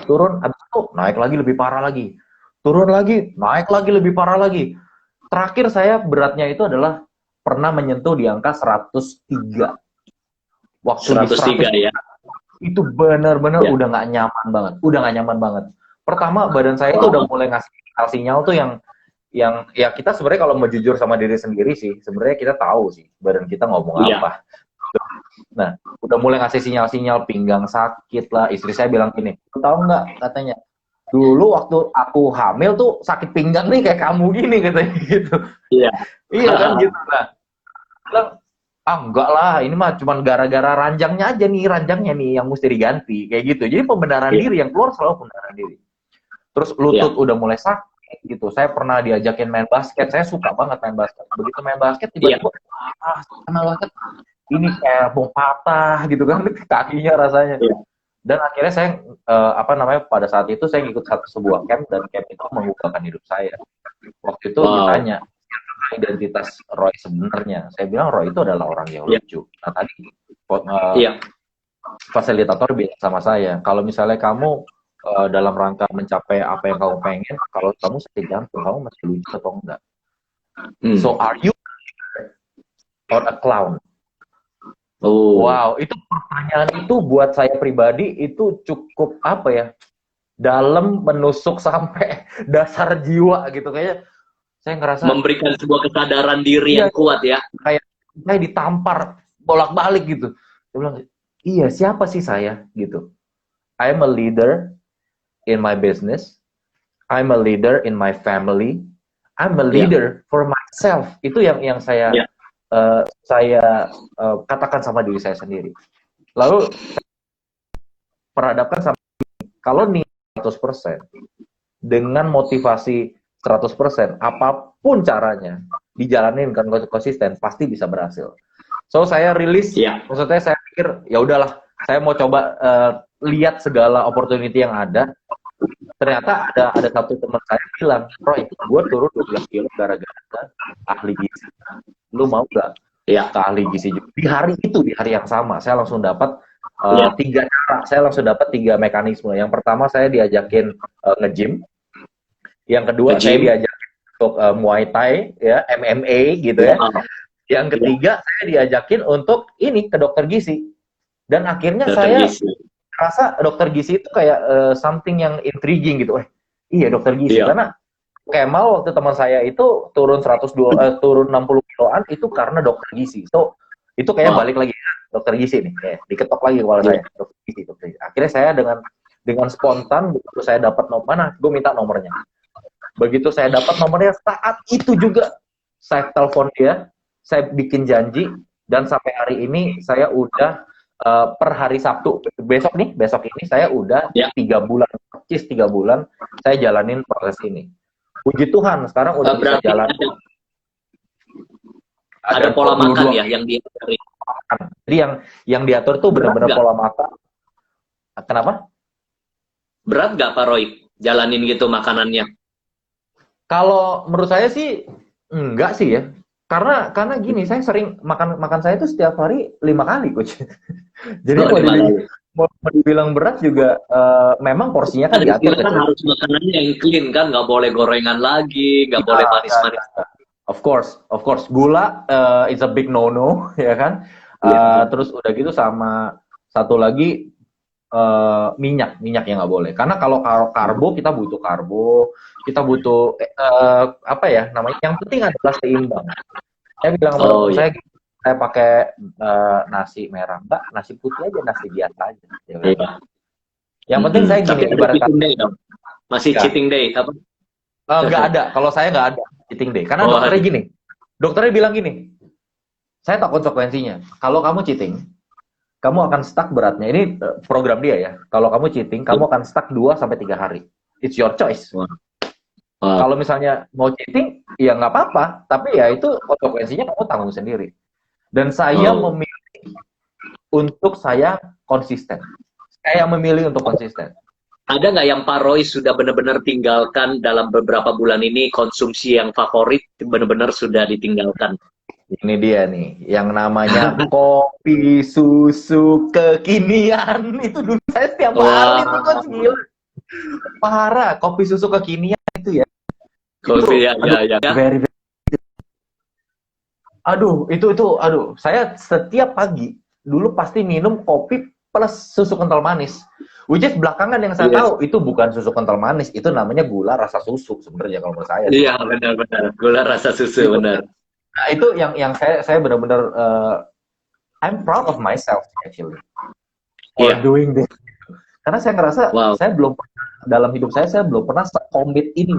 [SPEAKER 1] Turun, habis itu naik lagi lebih parah lagi. Turun lagi, naik lagi lebih parah lagi. Terakhir saya beratnya itu adalah pernah menyentuh di angka 103. Waktu
[SPEAKER 2] 103 ya.
[SPEAKER 1] Itu benar-benar udah nggak nyaman banget. Pertama badan saya itu udah mulai ngasih sinyal tuh yang ya kita sebenarnya kalau mau jujur sama diri sendiri sih, sebenarnya kita tahu sih badan kita ngomong apa. Nah, udah mulai ngasih sinyal-sinyal, pinggang sakit lah. Istri saya bilang gini, tahu nggak katanya, dulu waktu aku hamil tuh sakit pinggang nih kayak kamu gini katanya gitu. Iya kan gitu. Nah, bilang, enggak lah, ini mah cuma gara-gara ranjangnya yang mesti diganti kayak gitu. Jadi pembenaran diri yang keluar selalu pembenaran diri. Terus lutut udah mulai sakit gitu. Saya pernah diajakin main basket, saya suka banget main basket. Begitu main basket tiba-tiba main basket ini kayak mau patah gitu kan kakinya rasanya. Dan akhirnya saya pada saat itu saya ngikut sebuah camp, dan camp itu mengubahkan hidup saya. Waktu itu ditanya identitas Roy sebenarnya, saya bilang Roy itu adalah orang yang lucu. Nah tadi fasilitator bilang sama saya, kalau misalnya kamu dalam rangka mencapai apa yang kamu pengen, kalau kamu sakit jantung, kamu masih lucu atau enggak? So are you or a clown?
[SPEAKER 2] Oh.
[SPEAKER 1] Wow, itu pertanyaan itu buat saya pribadi itu cukup apa ya, dalam menusuk sampai dasar jiwa gitu. Kayaknya saya ngerasa
[SPEAKER 2] Memberikan sebuah kesadaran diri
[SPEAKER 1] iya,
[SPEAKER 2] yang kuat ya.
[SPEAKER 1] kayak saya ditampar bolak-balik gitu. Saya bilang, iya siapa sih saya gitu. I'm a leader in my business. I'm a leader in my family. I'm a leader for myself. Itu yang saya katakan sama diri saya sendiri. Lalu perhadapkan sama kalau nih 100% dengan motivasi 100%, apapun caranya dijalanin kan konsisten, pasti bisa berhasil. So saya rilis, maksudnya saya pikir ya udahlah, saya mau coba lihat segala opportunity yang ada. Ternyata ada satu teman saya bilang, Roy, gue turun 12 kilo gara-gara ahli gizi. Lu mau gak? Ya, ke ahli gizi juga. Di hari itu, di hari yang sama, saya langsung dapat 3 cara. Saya langsung dapat 3 mekanisme. Yang pertama saya diajakin nge-gym. Yang kedua saya diajakin untuk Muay Thai, ya, MMA gitu ya. Yang ketiga saya diajakin untuk ini ke dokter gizi. Dan akhirnya saya rasa dokter gizi itu kayak something yang intriguing gitu. Iya dokter gizi karena Kemal waktu teman saya itu turun 60 kiloan itu karena dokter gizi. So itu kayak balik lagi dokter gizi nih, diketok lagi kepala saya dokter gizi. Akhirnya saya dengan spontan begitu saya dapat nomor, gue minta nomornya. Begitu saya dapat nomornya, saat itu juga saya telepon dia, saya bikin janji, dan sampai hari ini saya udah per hari Sabtu besok ini saya udah 3 bulan, 3 bulan saya jalanin proses ini. Puji Tuhan sekarang udah bisa jalan.
[SPEAKER 2] Ada pola makan ya yang diatur.
[SPEAKER 1] Jadi yang diatur tuh benar-benar pola makan. Kenapa?
[SPEAKER 2] Berat gak Pak Roy jalanin gitu makanannya?
[SPEAKER 1] Kalau menurut saya sih enggak sih ya. Karena gini, saya sering makan saya itu setiap hari 5 kali, coach. Jadi mau dibilang berat juga memang porsinya kan diatur.
[SPEAKER 2] Kan harus makanannya yang clean kan, nggak boleh gorengan lagi, nggak boleh manis-manis.
[SPEAKER 1] Of course. Gula is a big no-no, ya kan. Terus udah gitu sama satu lagi minyak yang nggak boleh. Karena kalau karbo kita butuh karbo, kita butuh apa ya namanya? Yang penting adalah seimbang. Saya bilang sama saya pakai nasi merah, Mbak, nasi putih aja, nasi biasa aja. Ya, yang penting saya gini, ibarat
[SPEAKER 2] masih cheating day apa?
[SPEAKER 1] Nggak ada. Kalau saya nggak ada cheating day. Karena dokternya gini, dokternya bilang gini, saya tahu konsekuensinya. Kalau kamu cheating, kamu akan stuck beratnya. Ini program dia ya. Kalau kamu cheating, kamu akan stuck 2-3 hari. It's your choice. Kalau misalnya mau cheating, ya nggak apa-apa. Tapi ya itu konsekuensinya kamu tanggung sendiri. Dan saya memilih untuk saya konsisten. Saya memilih untuk konsisten.
[SPEAKER 2] Ada nggak yang Pak Roy sudah benar-benar tinggalkan dalam beberapa bulan ini, konsumsi yang favorit benar-benar sudah ditinggalkan?
[SPEAKER 1] Ini dia nih, yang namanya kopi susu kekinian. Itu dulu saya setiap hari itu kok gila. Parah, kopi susu kekinian itu ya.
[SPEAKER 2] Kopi ya.
[SPEAKER 1] Very. Aduh, saya setiap pagi dulu pasti minum kopi plus susu kental manis. Which is belakangan yang saya tahu itu bukan susu kental manis, itu namanya gula rasa susu sebenarnya kalau menurut saya.
[SPEAKER 2] Iya, benar. Gula rasa susu, benar.
[SPEAKER 1] Nah, itu yang saya benar-benar I'm proud of myself actually for doing this. Karena saya ngerasa saya belum dalam hidup saya belum pernah komit ini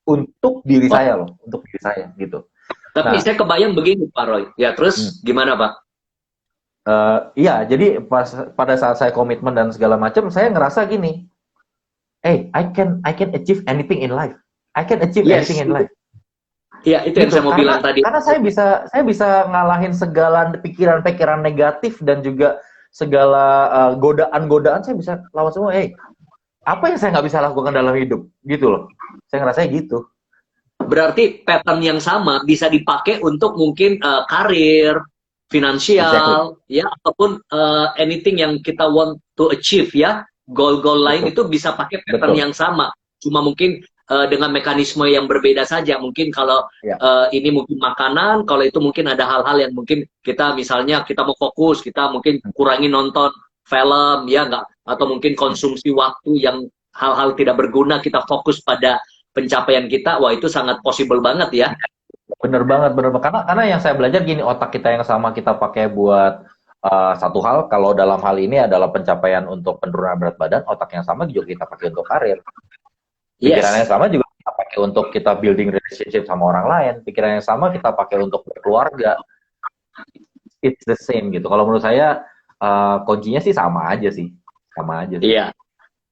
[SPEAKER 1] untuk diri saya loh, untuk diri saya gitu.
[SPEAKER 2] Tapi saya kebayang begini Pak Roy. Ya terus gimana Pak?
[SPEAKER 1] Iya, jadi pada saat saya komitmen dan segala macam, saya ngerasa gini, I can achieve anything in life. I can achieve anything in life.
[SPEAKER 2] Iya, itu yang saya mau bilang tadi.
[SPEAKER 1] Karena saya bisa ngalahin segala pikiran-pikiran negatif dan juga segala godaan-godaan, saya bisa lawan semua. Apa yang saya nggak bisa lakukan dalam hidup? Gitu loh. Saya ngerasa gitu.
[SPEAKER 2] Berarti pattern yang sama bisa dipakai untuk mungkin karir,
[SPEAKER 1] Exactly.
[SPEAKER 2] finansial, ya, ataupun anything yang kita want to achieve, ya, goal-goal lain
[SPEAKER 1] Betul.
[SPEAKER 2] itu bisa pakai pattern
[SPEAKER 1] Betul.
[SPEAKER 2] yang sama, cuma mungkin dengan mekanisme yang berbeda saja. Mungkin kalau
[SPEAKER 1] Ya.
[SPEAKER 2] ini mungkin makanan, kalau itu mungkin ada hal-hal yang mungkin kita misalnya kita mau fokus, kita mungkin kurangi nonton film, ya nggak, atau mungkin konsumsi waktu yang hal-hal tidak berguna, kita fokus pada pencapaian kita. Wah, itu sangat possible banget ya.
[SPEAKER 1] Bener banget, bener banget. Karena yang saya belajar gini, otak kita yang sama kita pakai buat satu hal. Kalau dalam hal ini adalah pencapaian untuk penurunan berat badan, otak yang sama juga kita pakai untuk karir. Pikiran yang
[SPEAKER 2] Yes.
[SPEAKER 1] sama juga kita pakai untuk kita building relationship sama orang lain. Pikiran yang sama kita pakai untuk berkeluarga. It's the same gitu. Kalau menurut saya kuncinya sih sama aja sih. Sama aja sih.
[SPEAKER 2] Iya.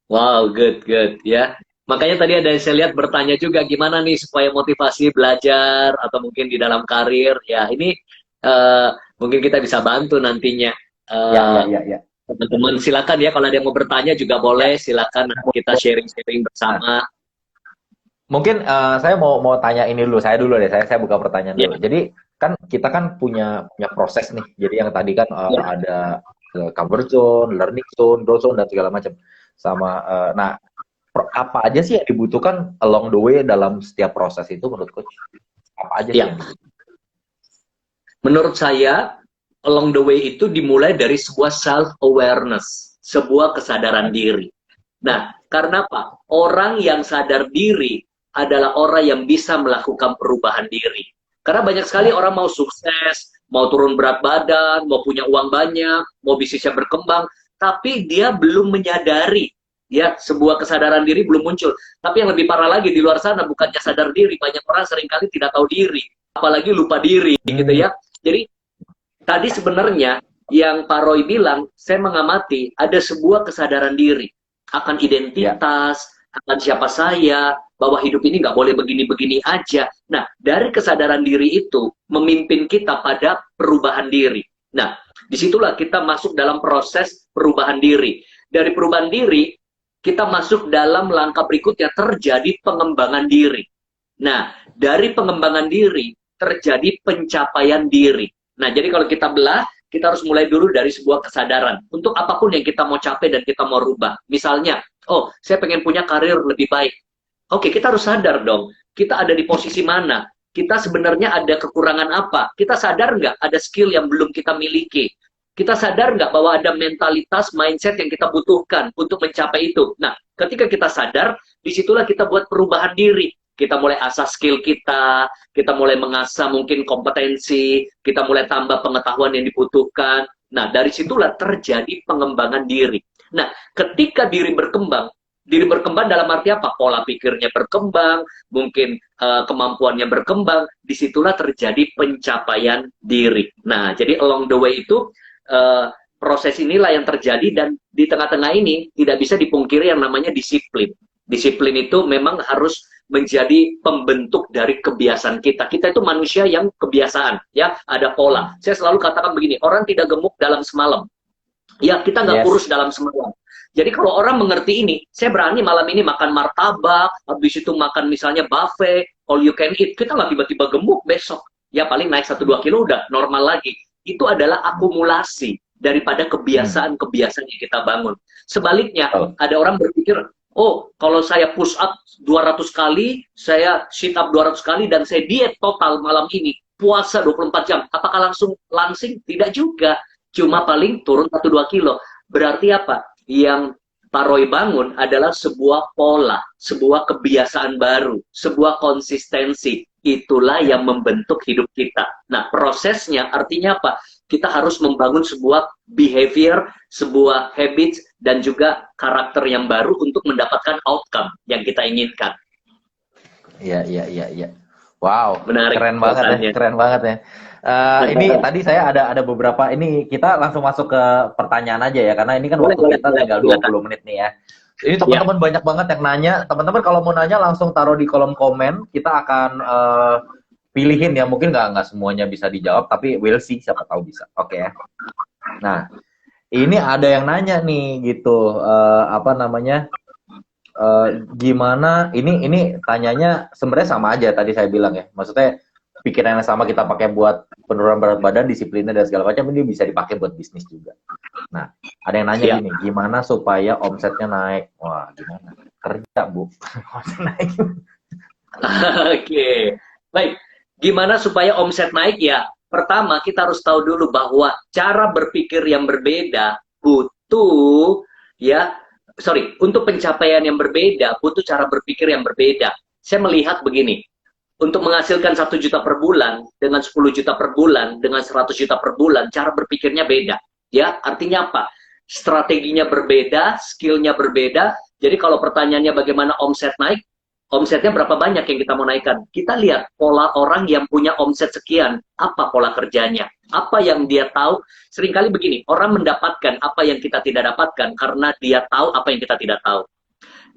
[SPEAKER 2] Wow, good, good, ya. Makanya tadi ada yang saya lihat bertanya juga gimana nih supaya motivasi belajar atau mungkin di dalam karir. Ya, ini eh, mungkin kita bisa bantu nantinya.
[SPEAKER 1] Ya, ya,
[SPEAKER 2] Eh,
[SPEAKER 1] ya, ya.
[SPEAKER 2] Teman-teman silakan ya kalau ada yang mau bertanya juga
[SPEAKER 1] Ya.
[SPEAKER 2] boleh, silakan nanti kita sharing-sharing
[SPEAKER 1] Nah,
[SPEAKER 2] bersama.
[SPEAKER 1] mungkin saya mau tanya ini dulu, saya dulu deh, saya buka pertanyaan
[SPEAKER 2] Ya,
[SPEAKER 1] dulu. Jadi kan kita kan punya proses nih. Jadi yang tadi kan
[SPEAKER 2] ya,
[SPEAKER 1] ada comfort zone, learning zone, growth zone dan segala macam. Sama nah apa aja sih yang dibutuhkan along the way dalam setiap proses itu menurut coach? Apa aja sih
[SPEAKER 2] ya.
[SPEAKER 1] yang dibutuhkan?
[SPEAKER 2] Menurut saya along the way itu dimulai dari sebuah self awareness, sebuah kesadaran diri. Nah, karena apa? Orang yang sadar diri adalah orang yang bisa melakukan perubahan diri. Karena banyak sekali
[SPEAKER 1] Ya,
[SPEAKER 2] orang mau sukses, mau turun berat badan, mau punya uang banyak, mau bisnisnya berkembang, tapi dia belum menyadari, ya, sebuah kesadaran diri belum muncul. Tapi yang lebih parah lagi di luar sana bukannya sadar diri, banyak orang seringkali tidak tahu diri, apalagi lupa diri, gitu
[SPEAKER 1] hmm,
[SPEAKER 2] ya. Jadi tadi sebenarnya yang Pak Roy bilang, saya mengamati ada sebuah kesadaran diri akan
[SPEAKER 1] ya,
[SPEAKER 2] identitas, akan siapa saya, bahwa hidup ini nggak boleh begini-begini aja. Nah, dari kesadaran diri itu memimpin kita pada perubahan diri. Nah, disitulah kita masuk dalam proses perubahan diri. Dari perubahan diri, kita masuk dalam langkah berikutnya, terjadi pengembangan diri. Nah, dari pengembangan diri, terjadi pencapaian diri. Nah, jadi kalau kita belah, kita harus mulai dulu dari sebuah kesadaran. Untuk apapun yang kita mau capai dan kita mau rubah. Misalnya, oh, saya pengen punya karir lebih baik. Oke, kita harus sadar dong, kita ada di posisi mana? Kita sebenarnya ada kekurangan apa? Kita sadar nggak ada skill yang belum kita miliki? Kita sadar nggak bahwa ada mentalitas, mindset yang kita butuhkan untuk mencapai itu? Nah, ketika kita sadar, disitulah kita buat perubahan diri. Kita mulai asah skill kita mulai mengasah mungkin kompetensi, kita mulai tambah pengetahuan yang dibutuhkan. Nah, dari situlah terjadi pengembangan diri. Nah, ketika diri berkembang dalam arti apa? Pola pikirnya berkembang, mungkin kemampuannya berkembang, disitulah terjadi pencapaian diri. Nah, jadi along the way itu uh, proses inilah yang terjadi dan di tengah-tengah ini tidak bisa dipungkiri yang namanya disiplin. Disiplin itu memang harus menjadi pembentuk dari kebiasaan kita. Kita itu manusia yang kebiasaan, ya, ada pola. Saya selalu katakan begini, orang tidak gemuk dalam semalam. Ya, kita nggak
[SPEAKER 1] yes,
[SPEAKER 2] kurus dalam semalam. Jadi kalau orang mengerti ini, saya berani malam ini makan martabak, habis itu makan misalnya buffet, all you can eat, kita nggak tiba-tiba gemuk besok. Ya paling naik 1-2 kilo udah normal lagi. Itu adalah akumulasi daripada
[SPEAKER 1] hmm,
[SPEAKER 2] kebiasaan-kebiasaan yang kita bangun. Sebaliknya,
[SPEAKER 1] betul.
[SPEAKER 2] ada orang berpikir, oh kalau saya push up 200 kali, saya sit up 200 kali, dan saya diet total malam ini, puasa 24 jam, apakah langsing? Tidak juga. Cuma paling turun 1-2 kilo. Berarti apa? Yang Pak Roy bangun adalah sebuah pola, sebuah kebiasaan baru, sebuah konsistensi. Itulah
[SPEAKER 1] Ya,
[SPEAKER 2] yang membentuk hidup kita. Nah, prosesnya artinya apa? Kita harus membangun sebuah behavior, sebuah habits, dan juga karakter yang baru untuk mendapatkan outcome yang kita inginkan.
[SPEAKER 1] ya, ya, ya, ya. Wow,
[SPEAKER 2] Menarik
[SPEAKER 1] keren banget ya,
[SPEAKER 2] pembahasannya.
[SPEAKER 1] keren banget ya. Ini tadi saya ada beberapa, ini kita langsung masuk ke pertanyaan aja ya, karena ini kan
[SPEAKER 2] Boleh,
[SPEAKER 1] waktu
[SPEAKER 2] boleh,
[SPEAKER 1] kita
[SPEAKER 2] boleh.
[SPEAKER 1] tinggal
[SPEAKER 2] Silakan.
[SPEAKER 1] 20 menit nih ya. Ini
[SPEAKER 2] Ya,
[SPEAKER 1] teman-teman banyak banget yang nanya. Teman-teman kalau mau nanya langsung taruh di kolom komen. Kita akan pilihin ya. Mungkin nggak semuanya bisa dijawab, tapi we'll see. Siapa tahu bisa. Oke ya. Nah, ini ada yang nanya nih gitu. Apa namanya? Gimana? Ini tanyanya sebenarnya sama aja tadi saya bilang ya. Maksudnya pikiran yang sama kita pakai buat penurunan berat badan, disiplinnya dan segala macam, ini bisa dipakai buat bisnis juga. Nah, ada yang nanya
[SPEAKER 2] Siap.
[SPEAKER 1] gini, gimana supaya omsetnya naik? Wah, gimana? Kerja, Bu. Omset naik.
[SPEAKER 2] Oke, baik. Gimana supaya omset naik ya? Pertama, kita harus tahu dulu bahwa cara berpikir yang berbeda butuh ya, sorry, untuk pencapaian yang berbeda butuh cara berpikir yang berbeda. Saya melihat begini, untuk menghasilkan 1 juta per bulan, dengan 10 juta per bulan, dengan 100 juta per bulan, cara berpikirnya beda. Ya, artinya apa? Strateginya berbeda, skillnya berbeda. Jadi kalau pertanyaannya bagaimana omset naik, omsetnya berapa banyak yang kita mau naikkan? Kita lihat pola orang yang punya omset sekian, apa pola kerjanya, apa yang dia tahu. Seringkali begini, orang mendapatkan apa yang kita tidak dapatkan karena dia tahu apa yang kita tidak tahu.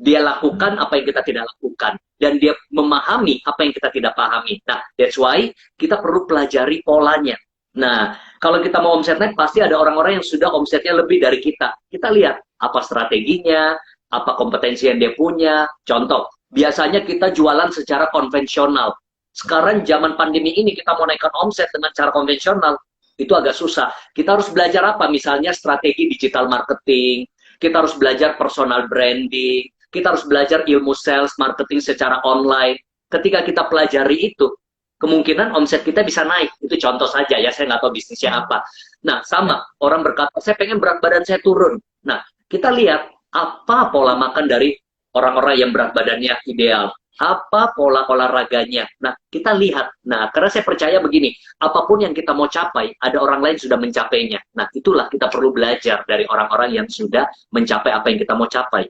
[SPEAKER 2] Dia lakukan apa yang kita tidak lakukan, dan dia memahami apa yang kita tidak pahami. Nah, that's why kita perlu pelajari polanya. Nah, kalau kita mau omset naik, pasti ada orang-orang yang sudah omsetnya lebih dari kita. Kita lihat apa strateginya, apa kompetensi yang dia punya. Contoh, biasanya kita jualan secara konvensional. Sekarang zaman pandemi ini kita mau naikkan omset dengan cara konvensional, itu agak susah. Kita harus belajar apa? Misalnya strategi digital marketing, kita harus belajar personal branding, kita harus belajar ilmu sales marketing secara online. Ketika kita pelajari itu, kemungkinan omset kita bisa naik. Itu contoh saja ya, saya nggak tahu bisnisnya apa. Nah, sama, orang berkata, saya pengen berat badan saya turun. Nah, kita lihat apa pola makan dari orang-orang yang berat badannya ideal. Apa pola olahraganya. Nah, kita lihat. Nah, karena saya percaya begini, apapun yang kita mau capai, ada orang lain sudah mencapainya. Nah, itulah kita perlu belajar dari orang-orang yang sudah mencapai apa yang kita mau capai.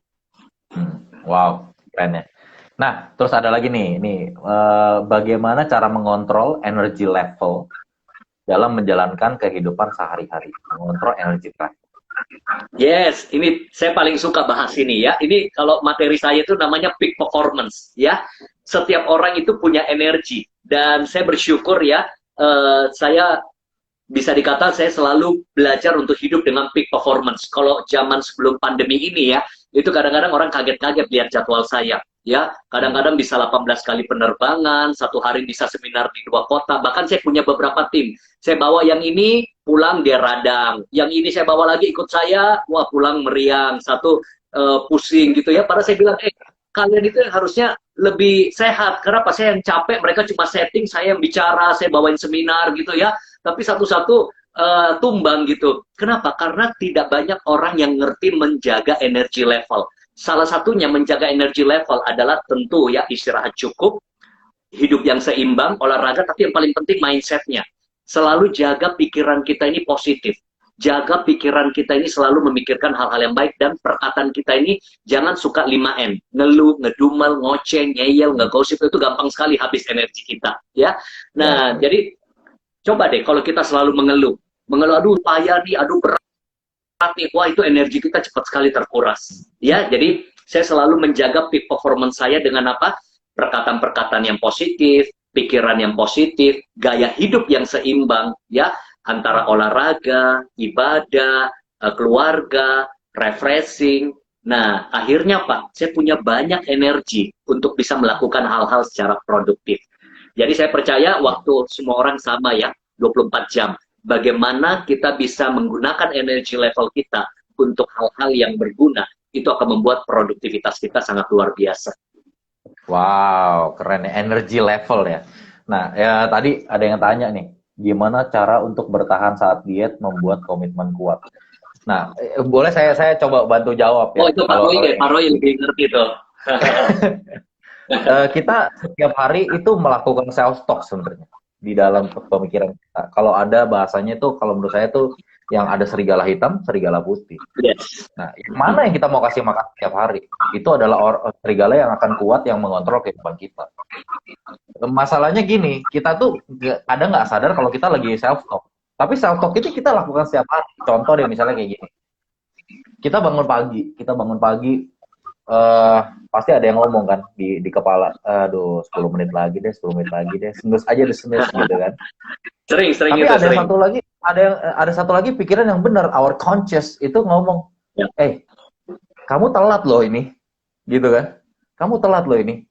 [SPEAKER 1] Wow, keren ya. Nah, terus ada lagi nih, bagaimana cara mengontrol energy level dalam menjalankan kehidupan sehari-hari, mengontrol energy level.
[SPEAKER 2] Yes, ini saya paling suka bahas ini ya. Ini kalau materi saya itu namanya peak performance ya. Setiap orang itu punya energi, dan saya bersyukur ya, saya bisa dikatakan saya selalu belajar untuk hidup dengan peak performance. Kalau zaman sebelum pandemi ini ya, itu kadang-kadang orang kaget-kaget lihat jadwal saya. Ya, kadang-kadang bisa 18 kali penerbangan, satu hari bisa seminar di 2 kota. Bahkan saya punya beberapa tim. Saya bawa yang ini, pulang dia radang. Yang ini saya bawa lagi ikut saya, wah pulang meriang. Satu pusing gitu ya. Padahal saya bilang, kalian itu yang harusnya lebih sehat. Karena pas saya yang capek, mereka cuma setting, saya yang bicara, saya bawain seminar gitu ya. Tapi satu-satu tumbang gitu. Kenapa? Karena tidak banyak orang yang ngerti menjaga energi level. Salah satunya menjaga energi level adalah tentu ya istirahat cukup, hidup yang seimbang, olahraga, tapi yang paling penting mindsetnya. Selalu jaga pikiran kita ini positif. Jaga pikiran kita ini selalu memikirkan hal-hal yang baik, dan perkataan kita ini jangan suka 5M. Ngeluh, ngedumel, ngoceh, ngeyel, ngegosip, itu gampang sekali habis energi kita. Ya. Nah, jadi coba deh kalau kita selalu mengeluh, aduh payah nih, aduh berat nih, wah itu energi kita cepat sekali terkuras. Ya, jadi saya selalu menjaga peak performance saya dengan apa? Perkataan-perkataan yang positif, pikiran yang positif, gaya hidup yang seimbang, ya, antara olahraga, ibadah, keluarga, refreshing. Nah, akhirnya apa? Saya punya banyak energi untuk bisa melakukan hal-hal secara produktif. Jadi saya percaya waktu semua orang sama ya, 24 jam. Bagaimana kita bisa menggunakan energi level kita untuk hal-hal yang berguna, itu akan membuat produktivitas kita sangat luar biasa.
[SPEAKER 1] Wow, keren ya, energy level ya. Nah, ya tadi ada yang tanya nih, gimana cara untuk bertahan saat diet membuat komitmen kuat? Nah, boleh saya coba bantu jawab ya.
[SPEAKER 2] Oh, itu Pak Roy lebih ngerti tuh.
[SPEAKER 1] Kita setiap hari itu melakukan self talk sebenarnya di dalam pemikiran kita. Kalau ada bahasanya itu, kalau menurut saya tuh yang ada serigala hitam, serigala putih.
[SPEAKER 2] Yes.
[SPEAKER 1] Nah, yang mana yang kita mau kasih makan setiap hari? Itu adalah serigala yang akan kuat, yang mengontrol kehidupan kita. Masalahnya gini, kita tuh ada nggak sadar kalau kita lagi self talk. Tapi self talk itu kita lakukan setiap hari. Contoh deh, misalnya kayak gini. Kita bangun pagi, pasti ada yang ngomong kan di kepala, aduh 10 menit lagi deh, sengus aja deh, sengus gitu kan.
[SPEAKER 2] Sering
[SPEAKER 1] tapi
[SPEAKER 2] itu,
[SPEAKER 1] ada sering. Ada satu lagi pikiran yang benar, our conscious itu ngomong,
[SPEAKER 2] ya.
[SPEAKER 1] Kamu telat loh ini, gitu kan, kamu telat loh ini.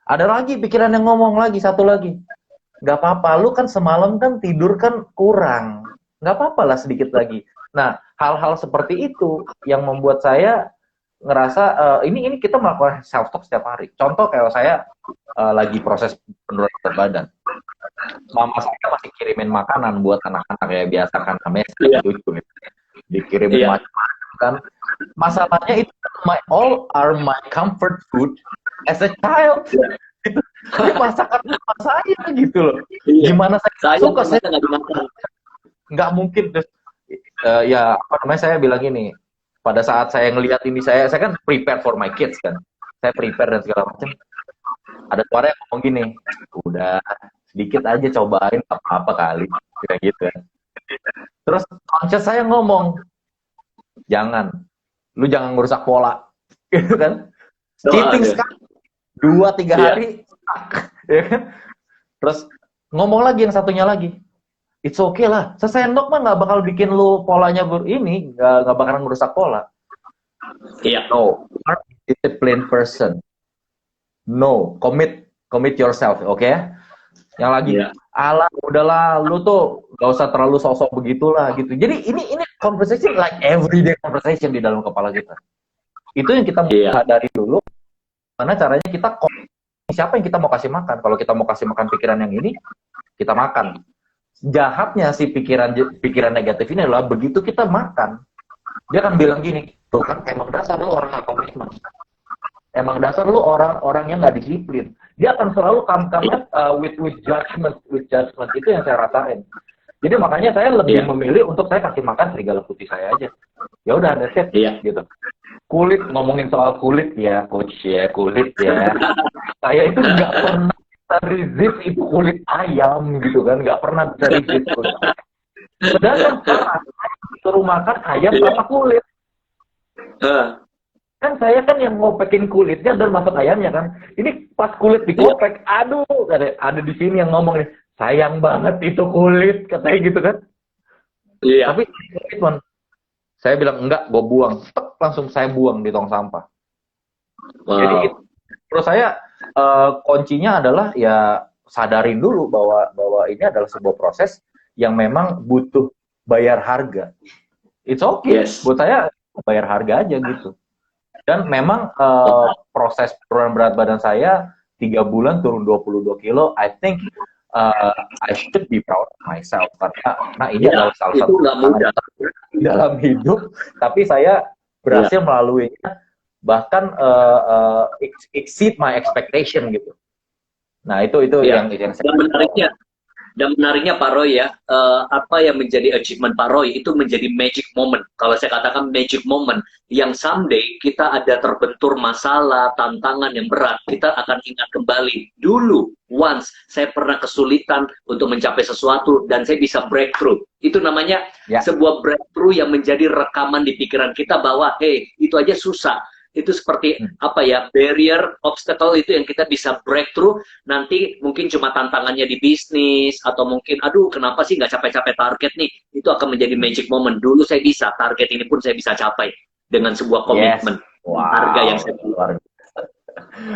[SPEAKER 1] Ada lagi pikiran yang ngomong lagi, satu lagi, nggak apa-apa, lu kan semalam kan tidur kan kurang, nggak apa-apa lah sedikit lagi. Nah, hal-hal seperti itu yang membuat saya ngerasa ini kita melakukan self talk setiap hari. Contoh kayak saya lagi proses penurunan berat badan, mama saya masih kirimin makanan buat anak-anak ya biasa kan, namanya
[SPEAKER 2] Iya.
[SPEAKER 1] lucu gitu. Dikirimin
[SPEAKER 2] Iya.
[SPEAKER 1] macam-macam kan. Masalahnya itu all are my comfort food as a child. Gitu. Ini masakan mama saya gitu loh.
[SPEAKER 2] Iya.
[SPEAKER 1] Gimana saya
[SPEAKER 2] Saya
[SPEAKER 1] suka, saya
[SPEAKER 2] nggak dimakan.
[SPEAKER 1] nggak mungkin. Terus ya apa namanya, saya bilang gini, pada saat saya ngelihat ini, saya kan prepare for my kids kan, saya prepare dan segala macam. Ada suara yang ngomong gini, udah sedikit aja cobain, apa-apa kali, kayak gitu kan. Terus conscious saya ngomong, lu jangan ngerusak pola, gitu kan. Cheating sekali, 2-3 hari, ya kan. Terus ngomong lagi yang satunya lagi, it's okay lah, sesendok mah nggak bakal bikin lu polanya ini, nggak bakalan ngerusak pola.
[SPEAKER 2] Iya.
[SPEAKER 1] No, you're a disciplined person. No, commit yourself, oke ya? Yang lagi, alah udahlah, lu tuh gak usah terlalu sosok begitulah gitu. Jadi ini conversation like everyday conversation di dalam kepala kita. Itu yang kita sadari dulu. Mana caranya kita, siapa yang kita mau kasih makan? Kalau kita mau kasih makan pikiran yang ini, kita makan. Jahatnya si pikiran negatif ini adalah begitu kita makan, dia akan bilang gini, tuh kan emang dasar lu orang gak komitmen. Emang dasar lu orang yang nggak disiplin. Dia akan selalu come with judgment itu yang saya rasain. Jadi makanya saya lebih memilih untuk saya kasih makan serigala putih saya aja. Ya udah, that's it, gitu. Kulit, ngomongin soal kulit ya, coach ya, kulit ya. Saya itu nggak pernah bisa resist itu kulit ayam gitu kan, nggak pernah bisa resist kulit. Sedangkan sekarang suruh makan ayam sama kulit. Kan saya kan yang ngopekin kulitnya dan masak ayamnya kan. Ini pas kulit dikopek, aduh, ada di sini yang ngomong nih, sayang banget itu kulit, katanya gitu kan. Iya. Tapi saya bilang enggak, gue buang, langsung saya buang di tong sampah. Wow. Jadi terus saya kuncinya adalah ya sadarin dulu bahwa ini adalah sebuah proses yang memang butuh bayar harga. It's okay, buat saya bayar harga aja gitu. Dan memang proses penurunan berat badan saya 3 bulan turun 22 kilo, I think I should be proud of myself karena ini adalah salah satu dalam hidup, tapi saya berhasil melaluinya, bahkan exceed my expectation gitu. Nah itu yang saya.
[SPEAKER 2] Dan menariknya Pak Roy ya, apa yang menjadi achievement Pak Roy itu menjadi magic moment. Kalau saya katakan magic moment, yang someday kita ada terbentur masalah, tantangan yang berat, kita akan ingat kembali. Dulu, once, saya pernah kesulitan untuk mencapai sesuatu, dan saya bisa breakthrough. Itu namanya sebuah breakthrough yang menjadi rekaman di pikiran kita bahwa, hey, itu aja susah. Itu seperti apa ya, barrier, obstacle itu yang kita bisa breakthrough. Nanti mungkin cuma tantangannya di bisnis, atau mungkin aduh kenapa sih nggak capek-capek target nih, itu akan menjadi magic moment. Dulu saya bisa, target ini pun saya bisa capai dengan sebuah komitmen. Harga yang saya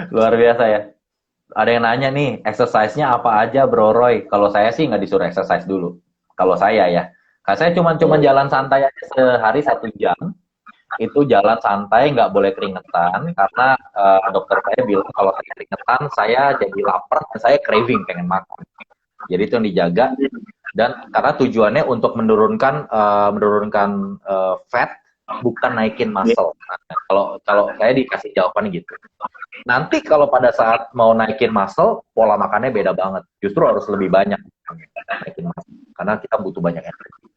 [SPEAKER 1] luar biasa ya. Ada yang nanya nih, exercise-nya apa aja Bro Roy? Kalau saya sih nggak disuruh exercise dulu, kalau saya ya, karena saya cuma jalan santai aja sehari 1 jam. Itu jalan santai, nggak boleh keringetan, karena dokter saya bilang kalau saya keringetan, saya jadi lapar dan saya craving, pengen makan. Jadi itu yang dijaga, dan karena tujuannya untuk menurunkan fat, bukan naikin muscle. Nah, kalau saya dikasih jawaban gitu. Nanti kalau pada saat mau naikin muscle, pola makannya beda banget. Justru harus lebih banyak naikin muscle, karena kita butuh banyak energi.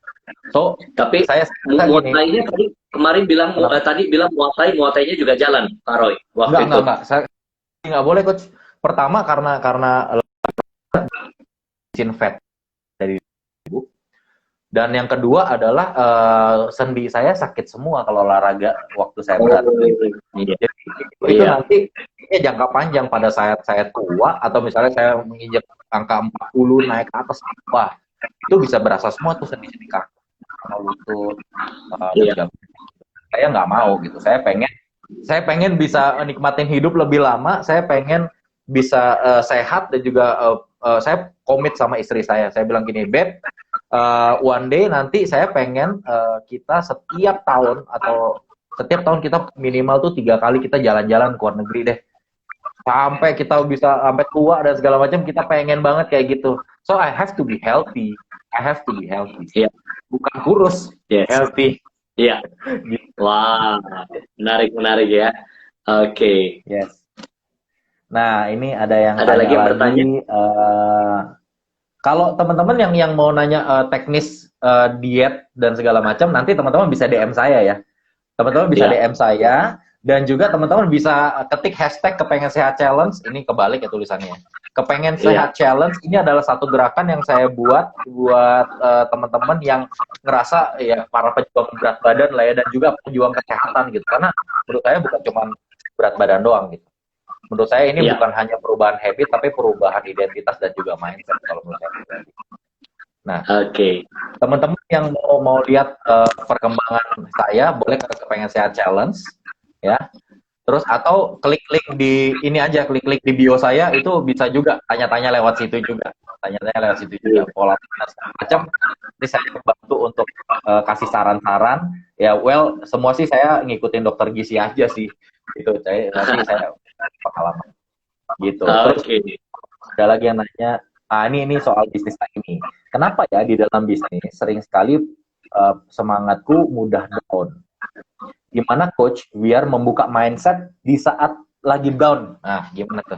[SPEAKER 1] So,
[SPEAKER 2] tapi
[SPEAKER 1] saya
[SPEAKER 2] muatainya tadi kemarin bilang muatainya juga jalan, Pak Roy.
[SPEAKER 1] Enggak. Saya nggak boleh, coach. Pertama karena fat dari ibu. Dan yang kedua adalah sendi saya sakit semua kalau olahraga waktu saya berat. Jadi itu nanti jangka panjang pada saat saya tua, atau misalnya saya menginjak angka 40 naik ke atas, wah, itu bisa berasa semua tuh sendi-sendi kaki, lutut. Saya nggak mau gitu. Saya pengen bisa nikmatin hidup lebih lama. Saya pengen bisa sehat dan juga saya komit sama istri saya bilang gini, Beb, one day nanti saya pengen kita setiap tahun kita minimal tuh 3 kali kita jalan-jalan ke luar negeri deh, sampai kita bisa sampai tua dan segala macam, kita pengen banget kayak gitu. So I have to be healthy.
[SPEAKER 2] Iya.
[SPEAKER 1] Bukan kurus,
[SPEAKER 2] Yes.
[SPEAKER 1] healthy.
[SPEAKER 2] Iya. Wah, menarik ya. Oke.
[SPEAKER 1] Yes. Nah, ini ada yang
[SPEAKER 2] Ada lagi yang bertanya?
[SPEAKER 1] Kalau teman-teman yang mau nanya teknis diet dan segala macam, nanti teman-teman bisa DM saya ya. Teman-teman bisa
[SPEAKER 2] Iya.
[SPEAKER 1] DM saya, dan juga teman-teman bisa ketik hashtag kepengen sehat challenge. Ini kebalik ya tulisannya. Kepengen sehat challenge ini adalah satu gerakan yang saya buat teman-teman yang ngerasa ya para pejuang berat badan lah ya, dan juga pejuang kesehatan gitu. Karena menurut saya bukan cuma berat badan doang gitu. Menurut saya ini
[SPEAKER 2] Iya.
[SPEAKER 1] bukan hanya perubahan habit, tapi perubahan identitas dan juga mindset kalau menurut saya. Nah,
[SPEAKER 2] Oke.
[SPEAKER 1] teman-teman yang mau lihat perkembangan saya, boleh ke Kepengen Sehat Challenge ya. Terus atau klik link di ini aja, klik di bio saya, itu bisa juga tanya-tanya lewat situ juga. Pola pikir segala macam. Nanti saya bantu untuk kasih saran-saran. Ya, well, semua sih saya ngikutin dokter gizi aja sih. Gitu, nanti saya pengalaman. Gitu. Terus ada lagi yang nanya, ini soal bisnis ini. Kenapa ya di dalam bisnis sering sekali semangatku mudah down? Gimana coach biar membuka mindset di saat lagi down? Nah, gimana tuh?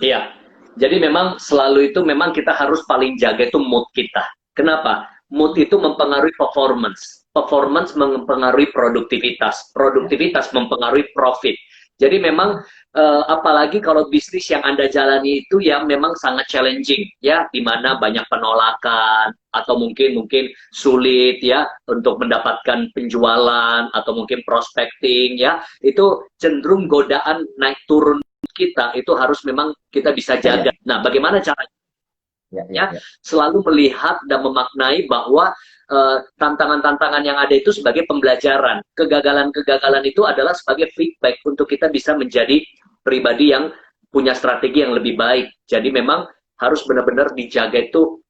[SPEAKER 2] Iya. Jadi memang selalu itu memang kita harus paling jaga itu mood kita. Kenapa? Mood itu mempengaruhi performance. Performance mempengaruhi produktivitas. Produktivitas mempengaruhi profit. Jadi memang apalagi kalau bisnis yang Anda jalani itu ya memang sangat challenging ya, di mana banyak penolakan atau mungkin sulit ya untuk mendapatkan penjualan atau mungkin prospecting ya, itu cenderung godaan naik turun kita itu harus memang kita bisa jaga. Nah, bagaimana caranya? Selalu melihat dan memaknai bahwa tantangan-tantangan yang ada itu sebagai pembelajaran. Kegagalan-kegagalan itu adalah sebagai feedback untuk kita bisa menjadi pribadi yang punya strategi yang lebih baik. Jadi memang harus benar-benar dijaga itu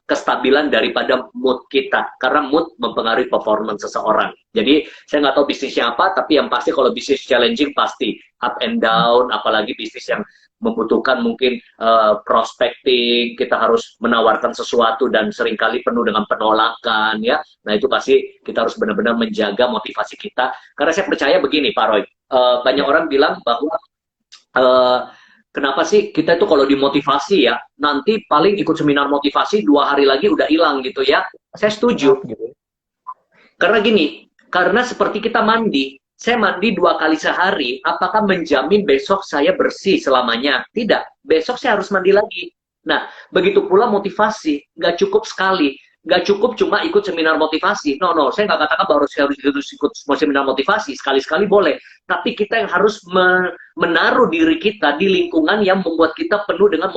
[SPEAKER 2] kestabilan daripada mood kita. Karena mood mempengaruhi performance seseorang. Jadi saya nggak tahu bisnisnya apa, tapi yang pasti kalau bisnis challenging pasti up and down, apalagi bisnis yang membutuhkan mungkin prospecting, kita harus menawarkan sesuatu dan seringkali penuh dengan penolakan ya. Nah, itu pasti kita harus benar-benar menjaga motivasi kita. Karena saya percaya begini, Pak Roy, banyak orang bilang bahwa kenapa sih kita itu kalau dimotivasi ya, nanti paling ikut seminar motivasi 2 hari lagi udah hilang gitu ya. Saya setuju. Karena gini, karena seperti kita mandi, saya mandi 2 kali sehari, apakah menjamin besok saya bersih selamanya? Tidak, besok saya harus mandi lagi. Nah, begitu pula motivasi, nggak cukup sekali. Nggak cukup cuma ikut seminar motivasi. No, saya nggak katakan bahwa harus ikut seminar motivasi, sekali-sekali boleh. Tapi kita yang harus menaruh diri kita di lingkungan yang membuat kita penuh dengan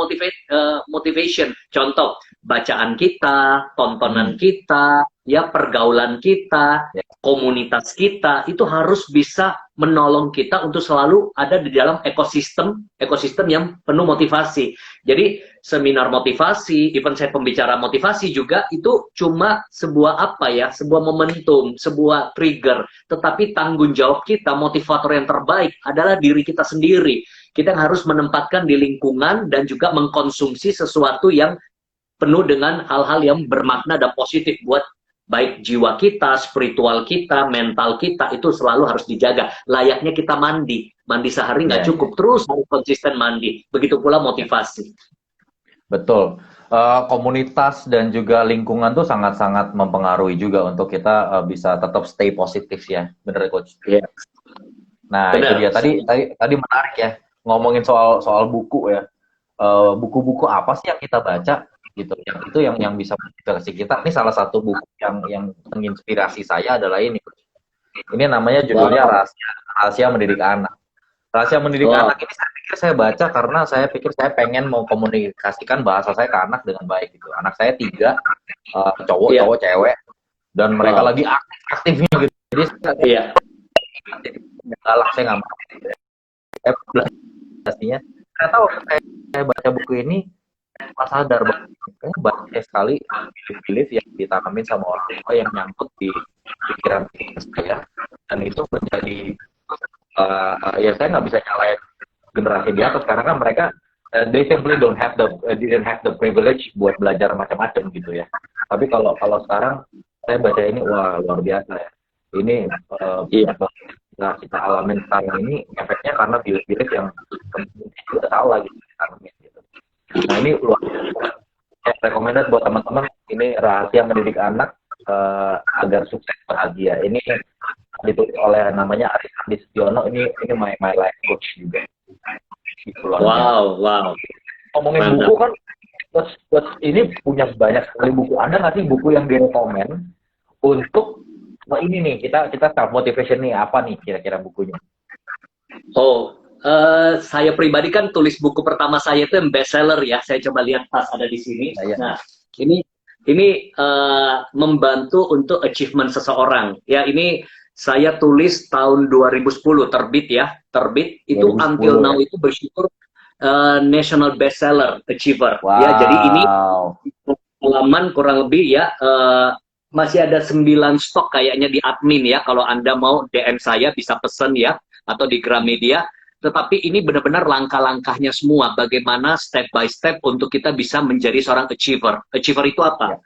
[SPEAKER 2] motivation. Contoh, bacaan kita, tontonan kita, ya pergaulan kita, komunitas kita, itu harus bisa menolong kita untuk selalu ada di dalam ekosistem yang penuh motivasi. Jadi seminar motivasi, even saya pembicara motivasi juga, itu cuma sebuah sebuah momentum, sebuah trigger. Tetapi tanggung jawab kita, motivator yang terbaik adalah diri kita sendiri. Kita harus menempatkan di lingkungan dan juga mengkonsumsi sesuatu yang penuh dengan hal-hal yang bermakna dan positif buat baik jiwa kita, spiritual kita, mental kita, itu selalu harus dijaga. Layaknya kita mandi sehari nggak cukup, terus harus konsisten mandi. Begitu pula motivasi.
[SPEAKER 1] Betul. Komunitas dan juga lingkungan tuh sangat-sangat mempengaruhi juga untuk kita bisa tetap stay positif ya, bener coach?
[SPEAKER 2] Yeah.
[SPEAKER 1] Nah, bener. Itu dia tadi menarik ya, ngomongin soal buku ya. Buku-buku apa sih yang kita baca? Gitu, yang bisa menginspirasi kita. Ini salah satu buku yang menginspirasi saya adalah ini. Ini namanya judulnya Rahasia Mendidik Anak. Rahasia Mendidik Anak ini saya pikir saya baca karena saya pikir saya pengen mau komunikasikan bahasa saya ke anak dengan baik gitu. Anak saya 3, cowok, cewek, dan mereka lagi aktifnya gitu. Jadi galak, saya nggak mau. Saya belajarnya. Saya tahu saya baca buku ini, tanpa sadar bahwa kayaknya banyak sekali belief-belief yang ditanamin sama orang tua yang nyangkut di pikiran saya, dan itu menjadi ya saya nggak bisa nyalain generasi di atas karena kan mereka they simply didn't have the privilege buat belajar macam-macam gitu ya. Tapi kalau sekarang saya baca ini, wah luar biasa ya. Ini kita alamin sekarang ini efeknya karena belief-belief yang juga salah gitu. Nah ini luar biasa. Saya recommended buat teman-teman, ini rahasia mendidik anak agar sukses bahagia. Ini ditulis oleh namanya Aris Setiono. Ini my life coach juga.
[SPEAKER 2] Wow.
[SPEAKER 1] Ngomongin buku kan, ini punya banyak sekali buku. Ada nggak sih buku yang direkomend untuk ini nih, kita self motivation nih, apa nih kira-kira bukunya?
[SPEAKER 2] Saya pribadi kan tulis buku pertama saya itu yang bestseller ya. Saya coba lihat ada di sini. Nah, ini membantu untuk achievement seseorang. Ya, ini saya tulis tahun 2010 terbit ya. Terbit itu 2010, until now itu bersyukur national bestseller achiever. Wow. Ya, jadi ini halaman kurang lebih ya masih ada 9 stok kayaknya di admin ya. Kalau Anda mau DM saya bisa pesen ya, atau di Gramedia. Tetapi ini benar-benar langkah-langkahnya semua. Bagaimana step by step untuk kita bisa menjadi seorang achiever. Achiever itu apa?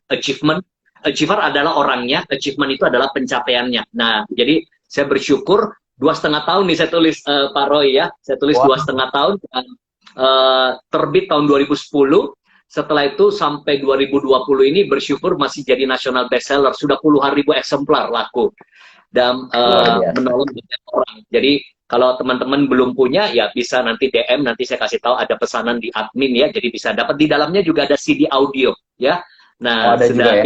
[SPEAKER 2] Achiever adalah orangnya, achievement itu adalah pencapaiannya. Nah, jadi saya bersyukur 2,5 tahun nih saya tulis Pak Roy ya. Saya tulis 2,5 tahun, terbit tahun 2010. Setelah itu sampai 2020 ini bersyukur masih jadi national bestseller. Sudah puluhan ribu eksemplar laku. Dan menolong banyak orang. Jadi kalau teman-teman belum punya, ya bisa nanti DM, nanti saya kasih tahu ada pesanan di admin ya. Jadi bisa dapat, di dalamnya juga ada CD audio ya. Nah, sudah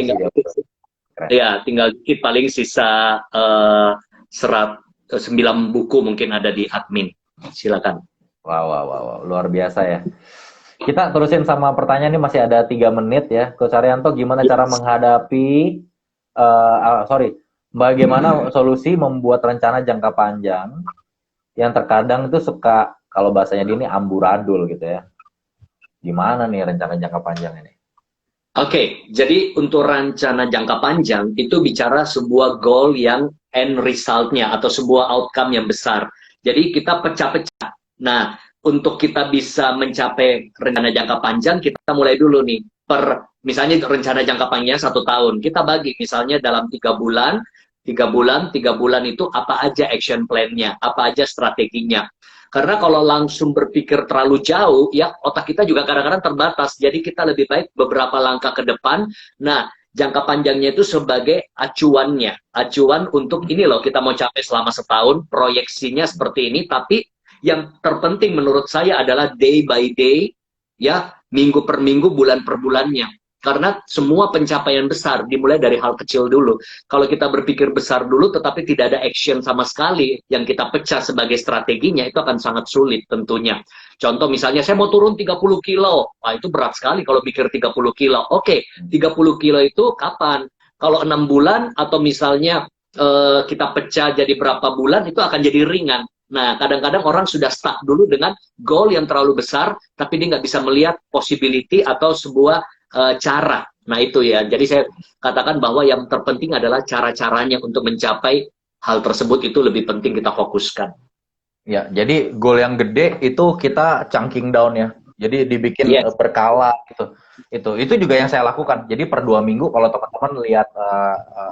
[SPEAKER 2] tinggal dikit, paling sisa 9 buku mungkin ada di admin. Silakan.
[SPEAKER 1] Wow, luar biasa ya. Kita terusin sama pertanyaan ini, masih ada 3 menit ya. Coach Haryanto, gimana cara menghadapi bagaimana solusi membuat rencana jangka panjang yang terkadang itu suka, kalau bahasanya ini amburadul gitu ya. Gimana nih rencana jangka panjang ini?
[SPEAKER 2] Oke, jadi untuk rencana jangka panjang itu bicara sebuah goal yang end result-nya atau sebuah outcome yang besar. Jadi kita pecah-pecah. Nah, untuk kita bisa mencapai rencana jangka panjang, kita mulai dulu nih. Misalnya rencana jangka panjang 1 tahun, kita bagi misalnya dalam 3 bulan, 3 bulan itu apa aja action plan-nya, apa aja strateginya. Karena kalau langsung berpikir terlalu jauh, ya otak kita juga kadang-kadang terbatas. Jadi kita lebih baik beberapa langkah ke depan. Nah, jangka panjangnya itu sebagai acuannya. Acuan untuk ini loh, kita mau capai selama setahun, proyeksinya seperti ini, tapi yang terpenting menurut saya adalah day by day, ya, minggu per minggu, bulan per bulannya. Karena semua pencapaian besar dimulai dari hal kecil dulu. Kalau kita berpikir besar dulu tetapi tidak ada action sama sekali yang kita pecah sebagai strateginya, itu akan sangat sulit tentunya. Contoh misalnya saya mau turun 30 kilo. Wah, itu berat sekali kalau pikir 30 kilo. Oke, 30 kilo itu kapan? Kalau 6 bulan atau misalnya kita pecah jadi berapa bulan, itu akan jadi ringan. Nah, kadang-kadang orang sudah stuck dulu dengan goal yang terlalu besar, tapi dia nggak bisa melihat possibility atau sebuah cara. Nah, itu ya. Jadi saya katakan bahwa yang terpenting adalah cara-caranya untuk mencapai hal tersebut, itu lebih penting kita fokuskan.
[SPEAKER 1] Ya, jadi goal yang gede itu kita chunking down ya. Jadi dibikin berkala gitu. Itu juga yang saya lakukan. Jadi per 2 minggu kalau teman-teman lihat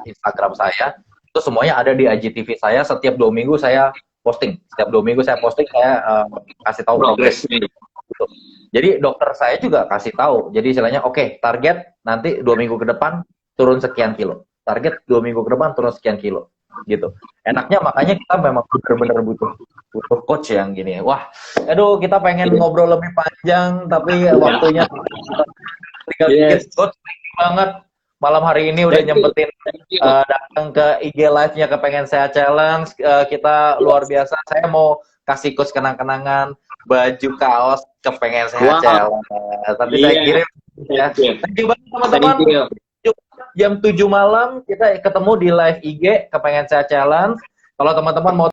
[SPEAKER 1] Instagram saya, itu semuanya ada di IGTV saya. Setiap 2 minggu saya posting. Setiap 2 minggu saya posting, saya kasih tahu progresnya. Gitu. Jadi dokter saya juga kasih tahu. Jadi istilahnya oke, target nanti 2 minggu ke depan turun sekian kilo. Target 2 minggu ke depan turun sekian kilo. Gitu. Enaknya makanya kita memang benar-benar butuh coach yang gini. Wah, aduh kita pengen ngobrol lebih panjang tapi waktunya tinggal dikit. Coach, banget. Malam hari ini udah nyempetin datang ke IG live-nya ke Pengen Sehat Challenge. Kita luar biasa. Saya mau kasih coach kenang-kenangan, baju kaos ke Pengen Sehat Challenge. Tapi saya kirim ya. Thank you banget teman-teman. Jam 7 malam kita ketemu di live IG ke Pengen Sehat Challenge. Kalau teman-teman mau